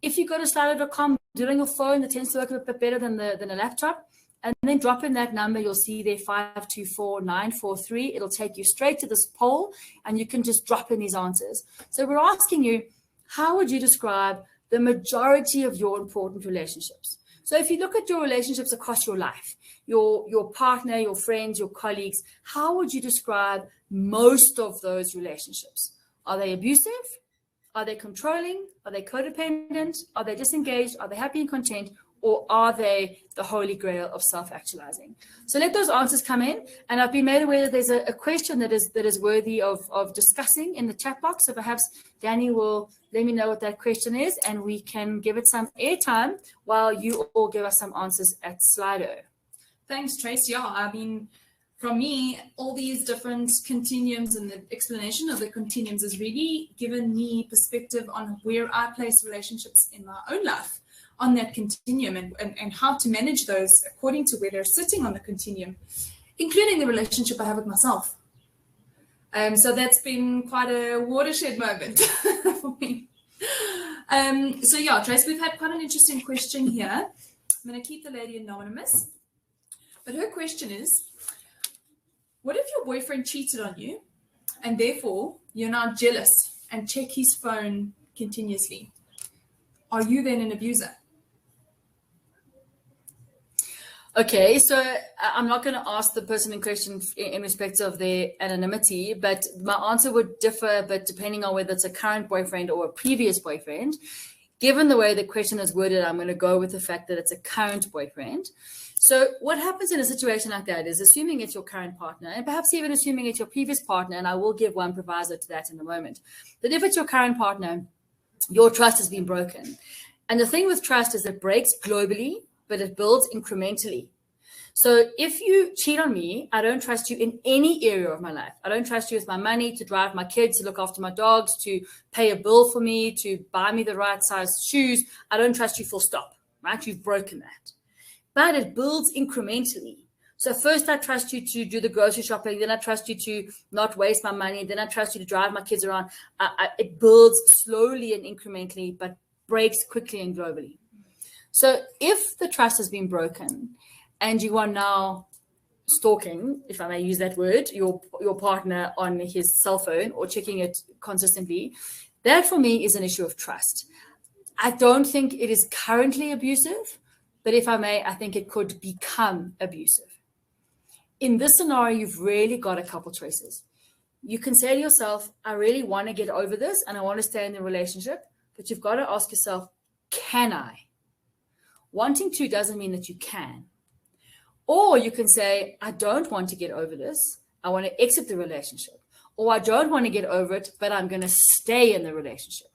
If you go to slido.com, do it on your phone, that tends to work a bit better than a laptop. And then drop in that number, you'll see there 524943. It'll take you straight to this poll, and you can just drop in these answers. So we're asking you, how would you describe the majority of your important relationships? So if you look at your relationships across your life, your partner, your friends, your colleagues, how would you describe most of those relationships? Are they abusive? Are they controlling? Are they codependent? Are they disengaged? Are they happy and content? Or are they the holy grail of self-actualizing? So let those answers come in. And I've been made aware that there's a question that is worthy of discussing in the chat box. So perhaps Danny will let me know what that question is, and we can give it some airtime while you all give us some answers at Slido. Thanks, Trace. Yeah, I mean, from me, all these different continuums and the explanation of the continuums has really given me perspective on where I place relationships in my own life on that continuum, and how to manage those according to where they're sitting on the continuum, including the relationship I have with myself. So that's been quite a watershed moment for me. So yeah, Trace, we've had quite an interesting question here. I'm going to keep the lady anonymous. But her question is, what if your boyfriend cheated on you and therefore you're now jealous and check his phone continuously? Are you then an abuser? Okay, so I'm not going to ask the person in question in respect of their anonymity, but my answer would differ, but depending on whether it's a current boyfriend or a previous boyfriend. Given the way the question is worded, I'm going to go with the fact that it's a current boyfriend. So what happens in a situation like that is, assuming it's your current partner, and perhaps even assuming it's your previous partner, and I will give one proviso to that in a moment, that if it's your current partner, your trust has been broken. And the thing with trust is it breaks globally, but it builds incrementally. So if you cheat on me, I don't trust you in any area of my life. I don't trust you with my money, to drive my kids, to look after my dogs, to pay a bill for me, to buy me the right size shoes. I don't trust you full stop, right? You've broken that. But it builds incrementally. So first I trust you to do the grocery shopping, then I trust you to not waste my money, then I trust you to drive my kids around. It builds slowly and incrementally, but breaks quickly and globally. So if the trust has been broken and you are now stalking, if I may use that word, your partner on his cell phone or checking it consistently, that for me is an issue of trust. I don't think it is currently abusive, but if I may, I think it could become abusive. In this scenario, you've really got a couple choices. You can say to yourself, I really want to get over this and I want to stay in the relationship, but you've got to ask yourself, can I? Wanting to doesn't mean that you can. Or you can say, I don't want to get over this. I want to exit the relationship. Or I don't want to get over it, but I'm going to stay in the relationship.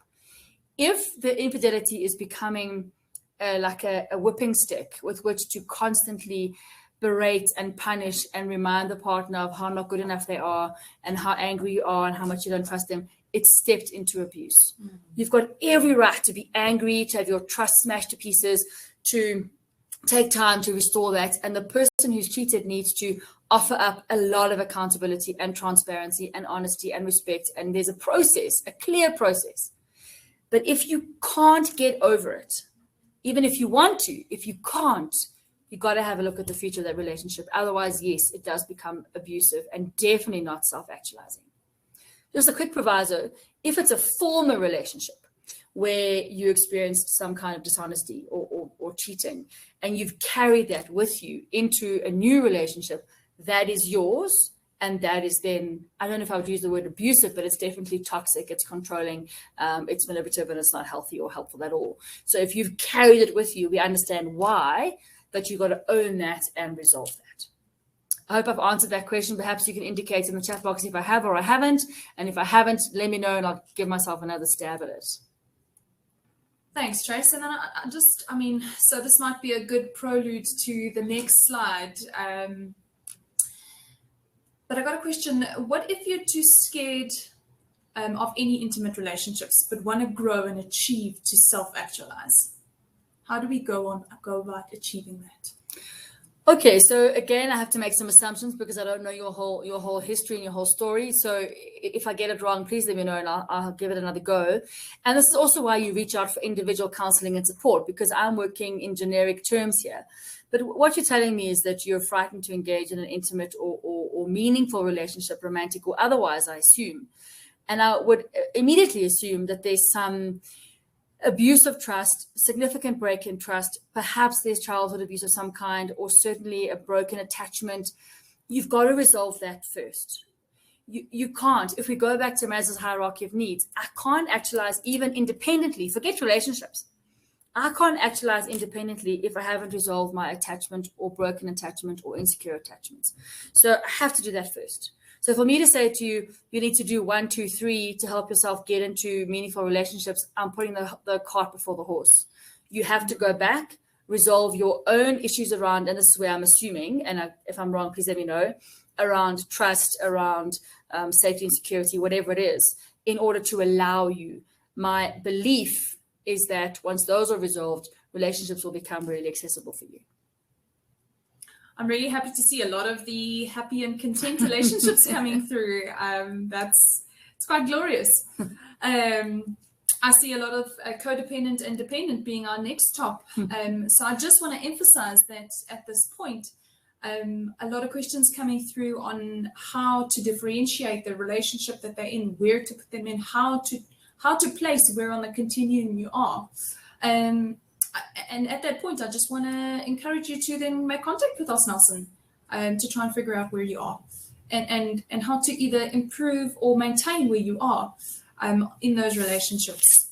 If the infidelity is becoming like a whipping stick with which to constantly berate and punish and remind the partner of how not good enough they are and how angry you are and how much you don't trust them, it's stepped into abuse. Mm-hmm. You've got every right to be angry, to have your trust smashed to pieces, to take time to restore that. And the person who's cheated needs to offer up a lot of accountability and transparency and honesty and respect. And there's a process, a clear process. But if you can't get over it, even if you want to, if you can't, you got to have a look at the future of that relationship. Otherwise, yes, it does become abusive and definitely not self-actualizing. Just a quick proviso, if it's a former relationship where you experienced some kind of dishonesty or cheating, and you've carried that with you into a new relationship, that is yours. And that is then, I don't know if I would use the word abusive, but it's definitely toxic, it's controlling, it's manipulative, and it's not healthy or helpful at all. So if you've carried it with you, we understand why, but you've got to own that and resolve that. I hope I've answered that question. Perhaps you can indicate in the chat box if I have or I haven't. And if I haven't, let me know and I'll give myself another stab at it. Thanks, Trace. And then so this might be a good prelude to the next slide. But I got a question. What if you're too scared of any intimate relationships, but want to grow and achieve to self-actualize? How do we go about achieving that? Okay, so again, I have to make some assumptions because I don't know your whole history and your whole story. So if I get it wrong, please let me know and I'll give it another go. And this is also why you reach out for individual counseling and support, because I'm working in generic terms here. But what you're telling me is that you're frightened to engage in an intimate or meaningful relationship, romantic or otherwise, I assume. And I would immediately assume that there's some abuse of trust, significant break in trust, perhaps there's childhood abuse of some kind, or certainly a broken attachment. You've got to resolve that first. You can't, if we go back to Maslow's hierarchy of needs, I can't actualize even independently, forget relationships. I can't actualize independently if I haven't resolved my attachment or broken attachment or insecure attachments. So I have to do that first. So for me to say to you, you need to do 1, 2, 3 to help yourself get into meaningful relationships, I'm putting the cart before the horse. You have to go back, resolve your own issues around, and this is where I'm assuming, and if I'm wrong, please let me know, around trust, around safety and security, whatever it is, in order to allow you. My belief is that once those are resolved, relationships will become really accessible for you. I'm really happy to see a lot of the happy and content relationships coming through. It's quite glorious. I see a lot of codependent and dependent being our next top. So I just want to emphasize that at this point, a lot of questions coming through on how to differentiate the relationship that they're in, where to put them in, how to place where on the continuum you are. And at that point, I just want to encourage you to then make contact with us, Nelson, to try and figure out where you are and how to either improve or maintain where you are in those relationships.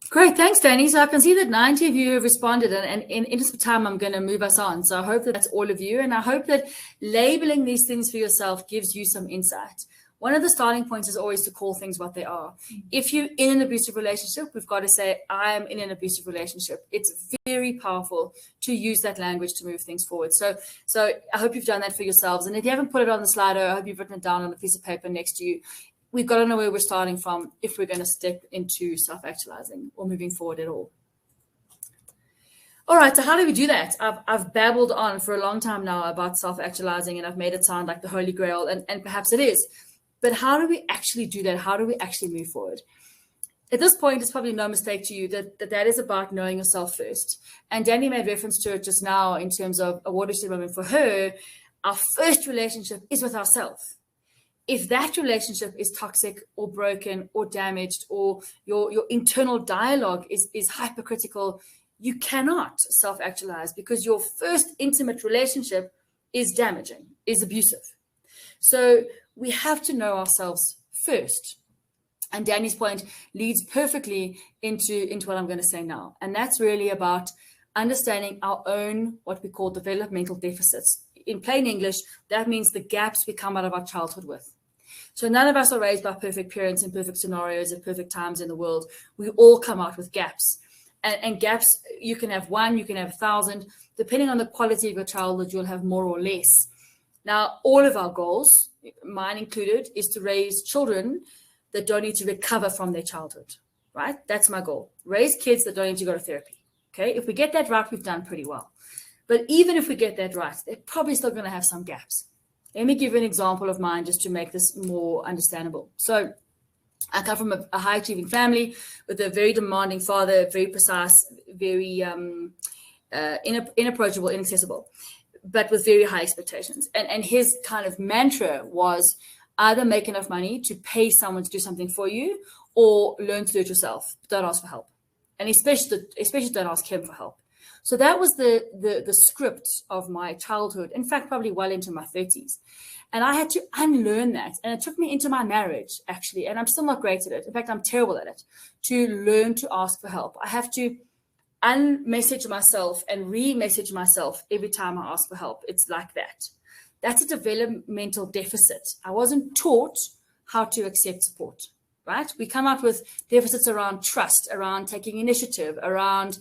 Great, thanks, Danny. So I can see that 90 of you have responded, and in interest of time, I'm going to move us on. So I hope that that's all of you, and I hope that labeling these things for yourself gives you some insight. One of the starting points is always to call things what they are. If you're in an abusive relationship, we've got to say, I'm in an abusive relationship. It's very powerful to use that language to move things forward. So I hope you've done that for yourselves. And if you haven't put it on the slider, I hope you've written it down on a piece of paper next to you. We've got to know where we're starting from if we're going to step into self-actualizing or moving forward at all. All right, so how do we do that? I've babbled on for a long time now about self-actualizing, and I've made it sound like the Holy Grail, and perhaps it is. But how do we actually do that? How do we actually move forward? At this point, it's probably no mistake to you that is about knowing yourself first. And Danny made reference to it just now in terms of a watershed moment for her. Our first relationship is with ourselves. If that relationship is toxic or broken or damaged, or your internal dialogue is hypercritical, you cannot self-actualize because your first intimate relationship is damaging, is abusive. So we have to know ourselves first. And Danny's point leads perfectly into what I'm going to say now. And that's really about understanding our own, what we call developmental deficits. In plain English, that means the gaps we come out of our childhood with. So none of us are raised by perfect parents in perfect scenarios at perfect times in the world. We all come out with gaps. And gaps, you can have one, you can have 1,000. Depending on the quality of your childhood, you'll have more or less. Now, all of our goals, mine included, is to raise children that don't need to recover from their childhood, right? That's my goal. Raise kids that don't need to go to therapy, okay? If we get that right, we've done pretty well. But even if we get that right, they're probably still going to have some gaps. Let me give you an example of mine just to make this more understandable. So I come from a high-achieving family with a very demanding father, very precise, very inapproachable, inaccessible, but with very high expectations. And his kind of mantra was either make enough money to pay someone to do something for you or learn to do it yourself. Don't ask for help. And especially don't ask him for help. So that was the script of my childhood, in fact, probably well into my 30s. And I had to unlearn that. And it took me into my marriage, actually. And I'm still not great at it. In fact, I'm terrible at it, to learn to ask for help. I have to unmessage myself and re-message myself every time I ask for help. It's like that. That's a developmental deficit. I wasn't taught how to accept support, right? We come out with deficits around trust, around taking initiative, around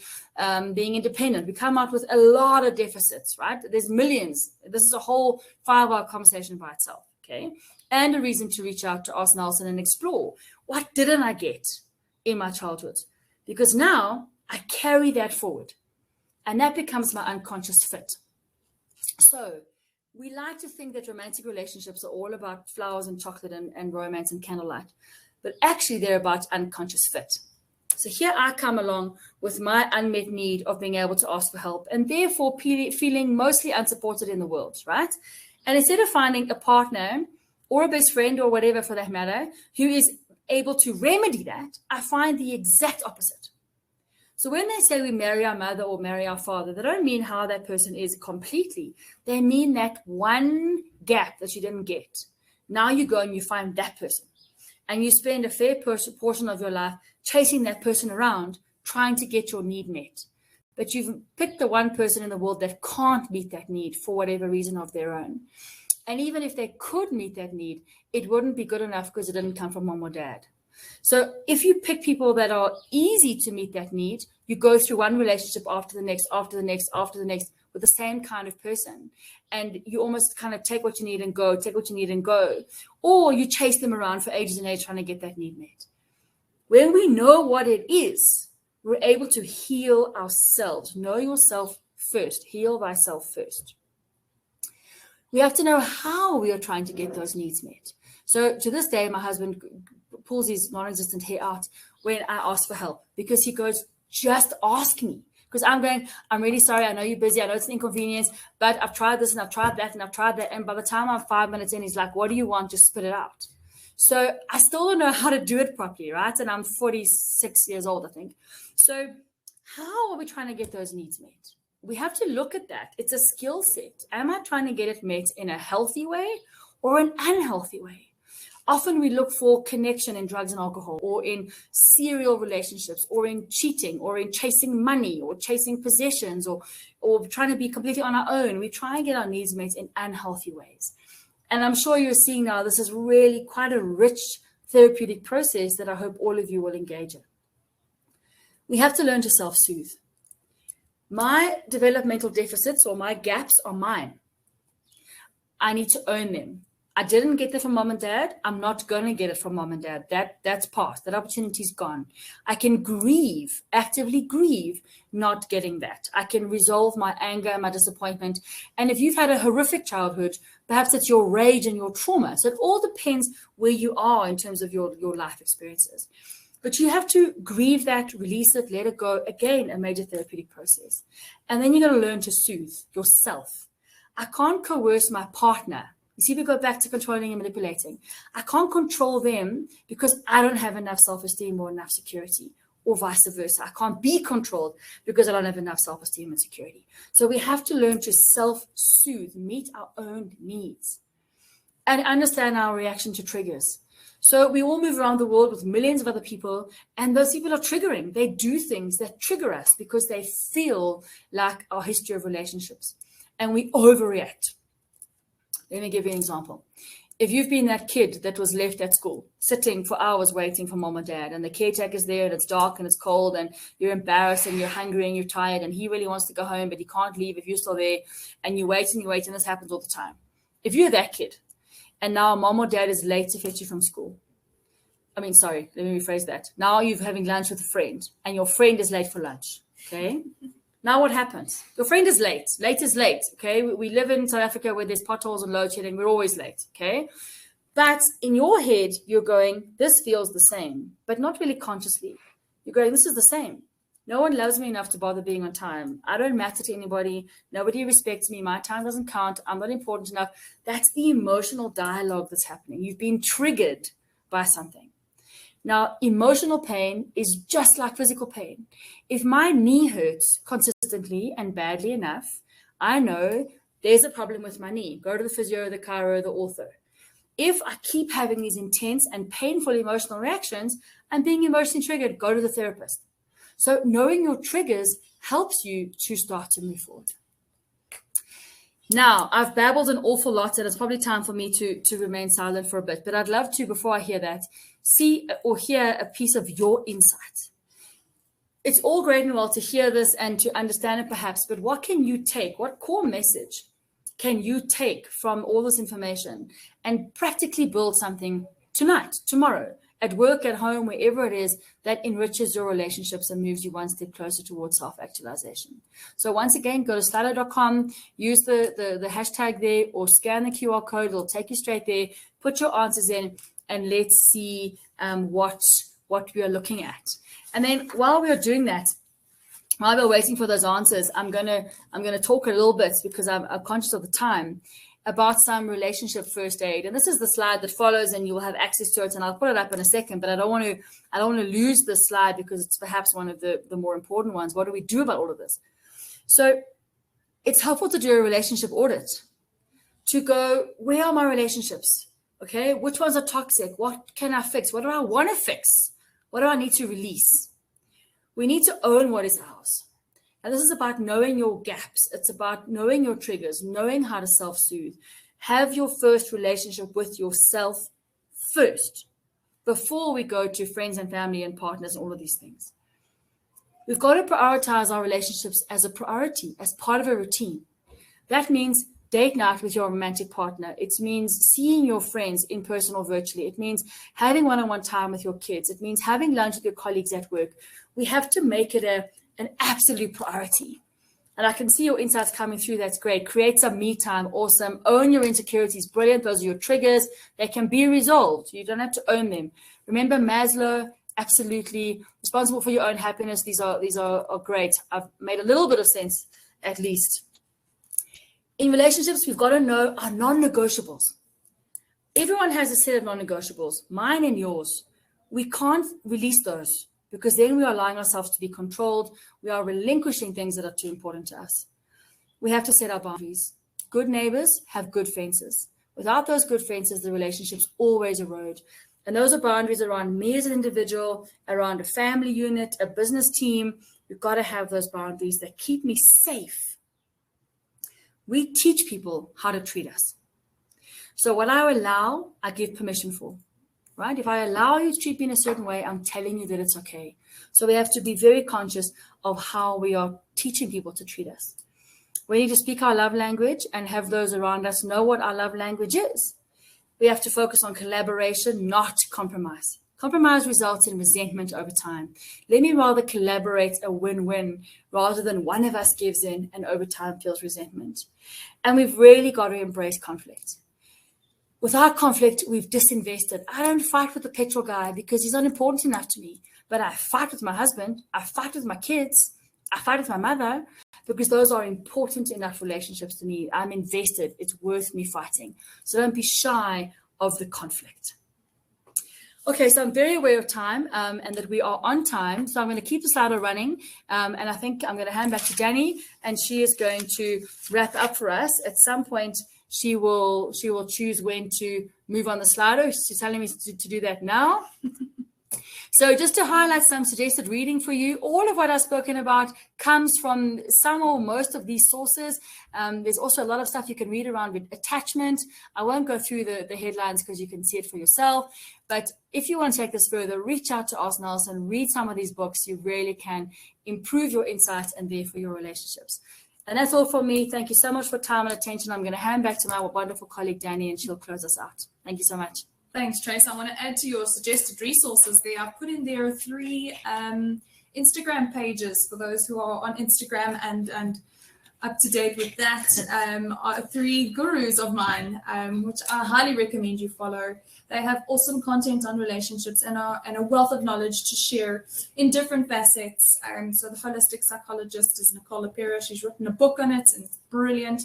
being independent. We come out with a lot of deficits, right? There's millions. This is a whole 5-hour conversation by itself, okay? And a reason to reach out to Ask Nelson and explore, what didn't I get in my childhood? Because now I carry that forward, and that becomes my unconscious fit. So we like to think that romantic relationships are all about flowers and chocolate and romance and candlelight, but actually they're about unconscious fit. So here I come along with my unmet need of being able to ask for help and therefore feeling mostly unsupported in the world, right? And instead of finding a partner or a best friend or whatever for that matter, who is able to remedy that, I find the exact opposite. So when they say we marry our mother or marry our father, they don't mean how that person is completely. They mean that one gap that you didn't get. Now you go and you find that person. And you spend a fair portion of your life chasing that person around, trying to get your need met. But you've picked the one person in the world that can't meet that need for whatever reason of their own. And even if they could meet that need, it wouldn't be good enough because it didn't come from mom or dad. So if you pick people that are easy to meet that need, you go through one relationship after the next, after the next, after the next, with the same kind of person. And you almost kind of take what you need and go, take what you need and go. Or you chase them around for ages and ages trying to get that need met. When we know what it is, we're able to heal ourselves. Know yourself first. Heal thyself first. We have to know how we are trying to get those needs met. So to this day, my husband pulls his non-existent hair out when I ask for help because he goes, just ask me. Because I'm really sorry. I know you're busy. I know it's an inconvenience, but I've tried this and I've tried that and I've tried that. And by the time I'm 5 minutes in, he's like, what do you want? Just spit it out. So I still don't know how to do it properly, right? And I'm 46 years old, I think. So how are we trying to get those needs met? We have to look at that. It's a skill set. Am I trying to get it met in a healthy way or an unhealthy way? Often we look for connection in drugs and alcohol, or in serial relationships, or in cheating, or in chasing money, or chasing possessions, or trying to be completely on our own. We try and get our needs met in unhealthy ways. And I'm sure you're seeing now this is really quite a rich therapeutic process that I hope all of you will engage in. We have to learn to self-soothe. My developmental deficits or my gaps are mine. I need to own them. I didn't get that from mom and dad. I'm not going to get it from mom and dad. That's past. That opportunity's gone. I can grieve, actively grieve, not getting that. I can resolve my anger and my disappointment. And if you've had a horrific childhood, perhaps it's your rage and your trauma. So it all depends where you are in terms of your life experiences. But you have to grieve that, release it, let it go. Again, a major therapeutic process. And then you're going to learn to soothe yourself. I can't coerce my partner. You see, we go back to controlling and manipulating. I can't control them because I don't have enough self-esteem or enough security, or vice versa. I can't be controlled because I don't have enough self-esteem and security. So we have to learn to self-soothe, meet our own needs, and understand our reaction to triggers. So we all move around the world with millions of other people, and those people are triggering. They do things that trigger us because they feel like our history of relationships, and we overreact. Let me give you an example. If you've been that kid that was left at school, sitting for hours waiting for mom or dad, and the caretaker's there and it's dark and it's cold and you're embarrassed and you're hungry and you're tired and he really wants to go home, but he can't leave if you're still there, and you wait and this happens all the time. If you're that kid and now mom or dad is late to fetch you from school, let me rephrase that. Now you're having lunch with a friend and your friend is late for lunch, okay? Now what happens? Your friend is late. Late is late, okay? We live in South Africa where there's potholes and load shedding. We're always late, okay? But in your head, you're going, this feels the same, but not really consciously. You're going, this is the same. No one loves me enough to bother being on time. I don't matter to anybody. Nobody respects me. My time doesn't count. I'm not important enough. That's the emotional dialogue that's happening. You've been triggered by something. Now, emotional pain is just like physical pain. If my knee hurts consistently and badly enough, I know there's a problem with my knee. Go to the physio, the chiro, the ortho. If I keep having these intense and painful emotional reactions, I'm being emotionally triggered. Go to the therapist. So knowing your triggers helps you to start to move forward. Now, I've babbled an awful lot, and it's probably time for me to remain silent for a bit. But I'd love to, before I hear that, see or hear a piece of your insight. It's all great and well to hear this and to understand it perhaps, but what can you take? What core message can you take from all this information and practically build something tonight, tomorrow, at work, at home, wherever it is, that enriches your relationships and moves you one step closer towards self-actualization? So once again, go to slido.com, use the hashtag there, or scan the QR code. It'll take you straight there. Put your answers in, and let's see what we are looking at. And then while we are doing that, while we're waiting for those answers, I'm gonna talk a little bit, because I'm conscious of the time, about some relationship first aid. And this is the slide that follows, and you'll have access to it, and I'll put it up in a second, but I don't want to lose this slide because it's perhaps one of the more important ones. What do we do about all of this? So it's helpful to do a relationship audit, to go, where are my relationships? Okay, which ones are toxic? What can I fix? What do I want to fix? What do I need to release? We need to own what is ours. And this is about knowing your gaps. It's about knowing your triggers, knowing how to self-soothe. Have your first relationship with yourself first, before we go to friends and family and partners and all of these things. We've got to prioritize our relationships as a priority, as part of a routine. That means date night with your romantic partner. It means seeing your friends in person or virtually. It means having one-on-one time with your kids. It means having lunch with your colleagues at work. We have to make it an absolute priority. And I can see your insights coming through. That's great. Create some me time. Awesome. Own your insecurities. Brilliant. Those are your triggers. They can be resolved. You don't have to own them. Remember Maslow, absolutely responsible for your own happiness. These are great. I've made a little bit of sense, at least. In relationships, we've got to know our non-negotiables. Everyone has a set of non-negotiables, mine and yours. We can't release those, because then we are allowing ourselves to be controlled. We are relinquishing things that are too important to us. We have to set our boundaries. Good neighbors have good fences. Without those good fences, the relationships always erode. And those are boundaries around me as an individual, around a family unit, a business team. We've got to have those boundaries that keep me safe. We teach people how to treat us. So what I allow, I give permission for. Right? If I allow you to treat me in a certain way, I'm telling you that it's okay. So we have to be very conscious of how we are teaching people to treat us. We need to speak our love language and have those around us know what our love language is. We have to focus on collaboration, not compromise. Compromise results in resentment over time. Let me rather collaborate a win-win rather than one of us gives in and over time feels resentment. And we've really got to embrace conflict. Without conflict, we've disinvested. I don't fight with the petrol guy because he's not important enough to me. But I fight with my husband. I fight with my kids. I fight with my mother because those are important enough relationships to me. I'm invested. It's worth me fighting. So don't be shy of the conflict. Okay, so I'm very aware of time and that we are on time. So I'm going to keep the slider running. And I think I'm going to hand back to Danny, and she is going to wrap up for us. At some point she will choose when to move on the Slido. She's telling me to do that now. So just to highlight some suggested reading for you, all of what I've spoken about comes from some or most of these sources. There's also a lot of stuff you can read around with attachment. I won't go through the headlines because you can see it for yourself. But if you want to take this further, reach out to Ask Nelson, read some of these books. You really can improve your insights and therefore your relationships. And that's all from me. Thank you so much for time and attention. I'm going to hand back to my wonderful colleague, Danny, and she'll close us out. Thank you so much. Thanks, Trace. I want to add to your suggested resources there. I've put in there 3 Instagram pages for those who are on Instagram and up to date with that. Are 3 gurus of mine, which I highly recommend you follow. They have awesome content on relationships and a wealth of knowledge to share in different facets. So the holistic psychologist is Nicole Pera. She's written a book on it and it's brilliant.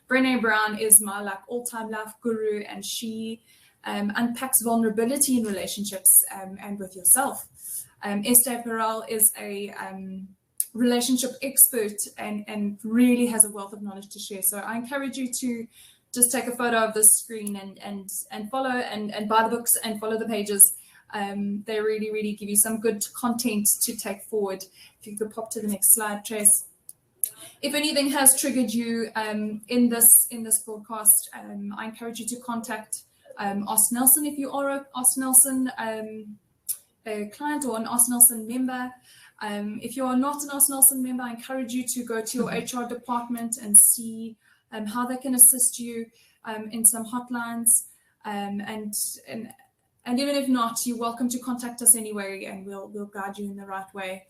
Brené Brown is my all-time life guru, and she unpacks vulnerability in relationships and with yourself. Esther Perel is a relationship expert and really has a wealth of knowledge to share. So I encourage you to just take a photo of this screen and follow and buy the books and follow the pages. They really, really give you some good content to take forward. If you could pop to the next slide, Trace. If anything has triggered you in this broadcast, I encourage you to contact Ask Nelson if you are a Ask Nelson client or an Ask Nelson member. If you are not an Ask Nelson member, I encourage you to go to your HR department and see how they can assist you in some hotlines. And even if not, you're welcome to contact us anyway, and we'll guide you in the right way.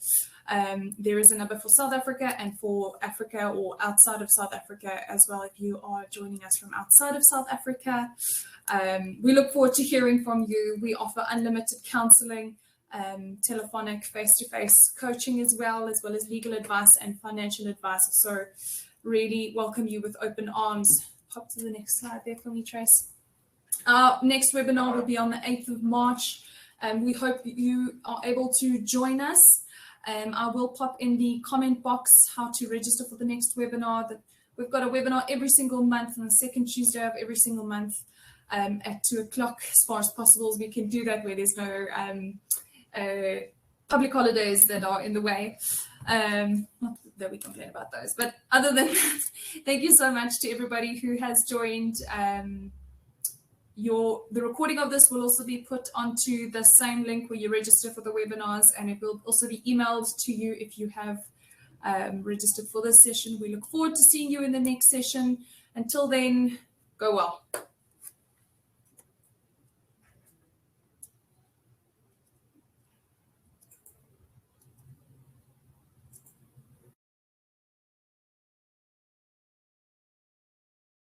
There is a number for South Africa and for Africa or outside of South Africa as well, if you are joining us from outside of South Africa. We look forward to hearing from you. We offer unlimited counseling, telephonic, face-to-face coaching as well as legal advice and financial advice. So really welcome you with open arms. Pop to the next slide there for me, Trace. Our next webinar will be on the 8th of March. We hope you are able to join us. I will pop in the comment box how to register for the next webinar. We've got a webinar every single month on the second Tuesday of every single month at 2 o'clock as far as possible. We can do that where there's no public holidays that are in the way. Not that we complain about those, but other than that, thank you so much to everybody who has joined. The recording of this will also be put onto the same link where you register for the webinars, and it will also be emailed to you if you have registered for this session. We look forward to seeing you in the next session. Until then, go well.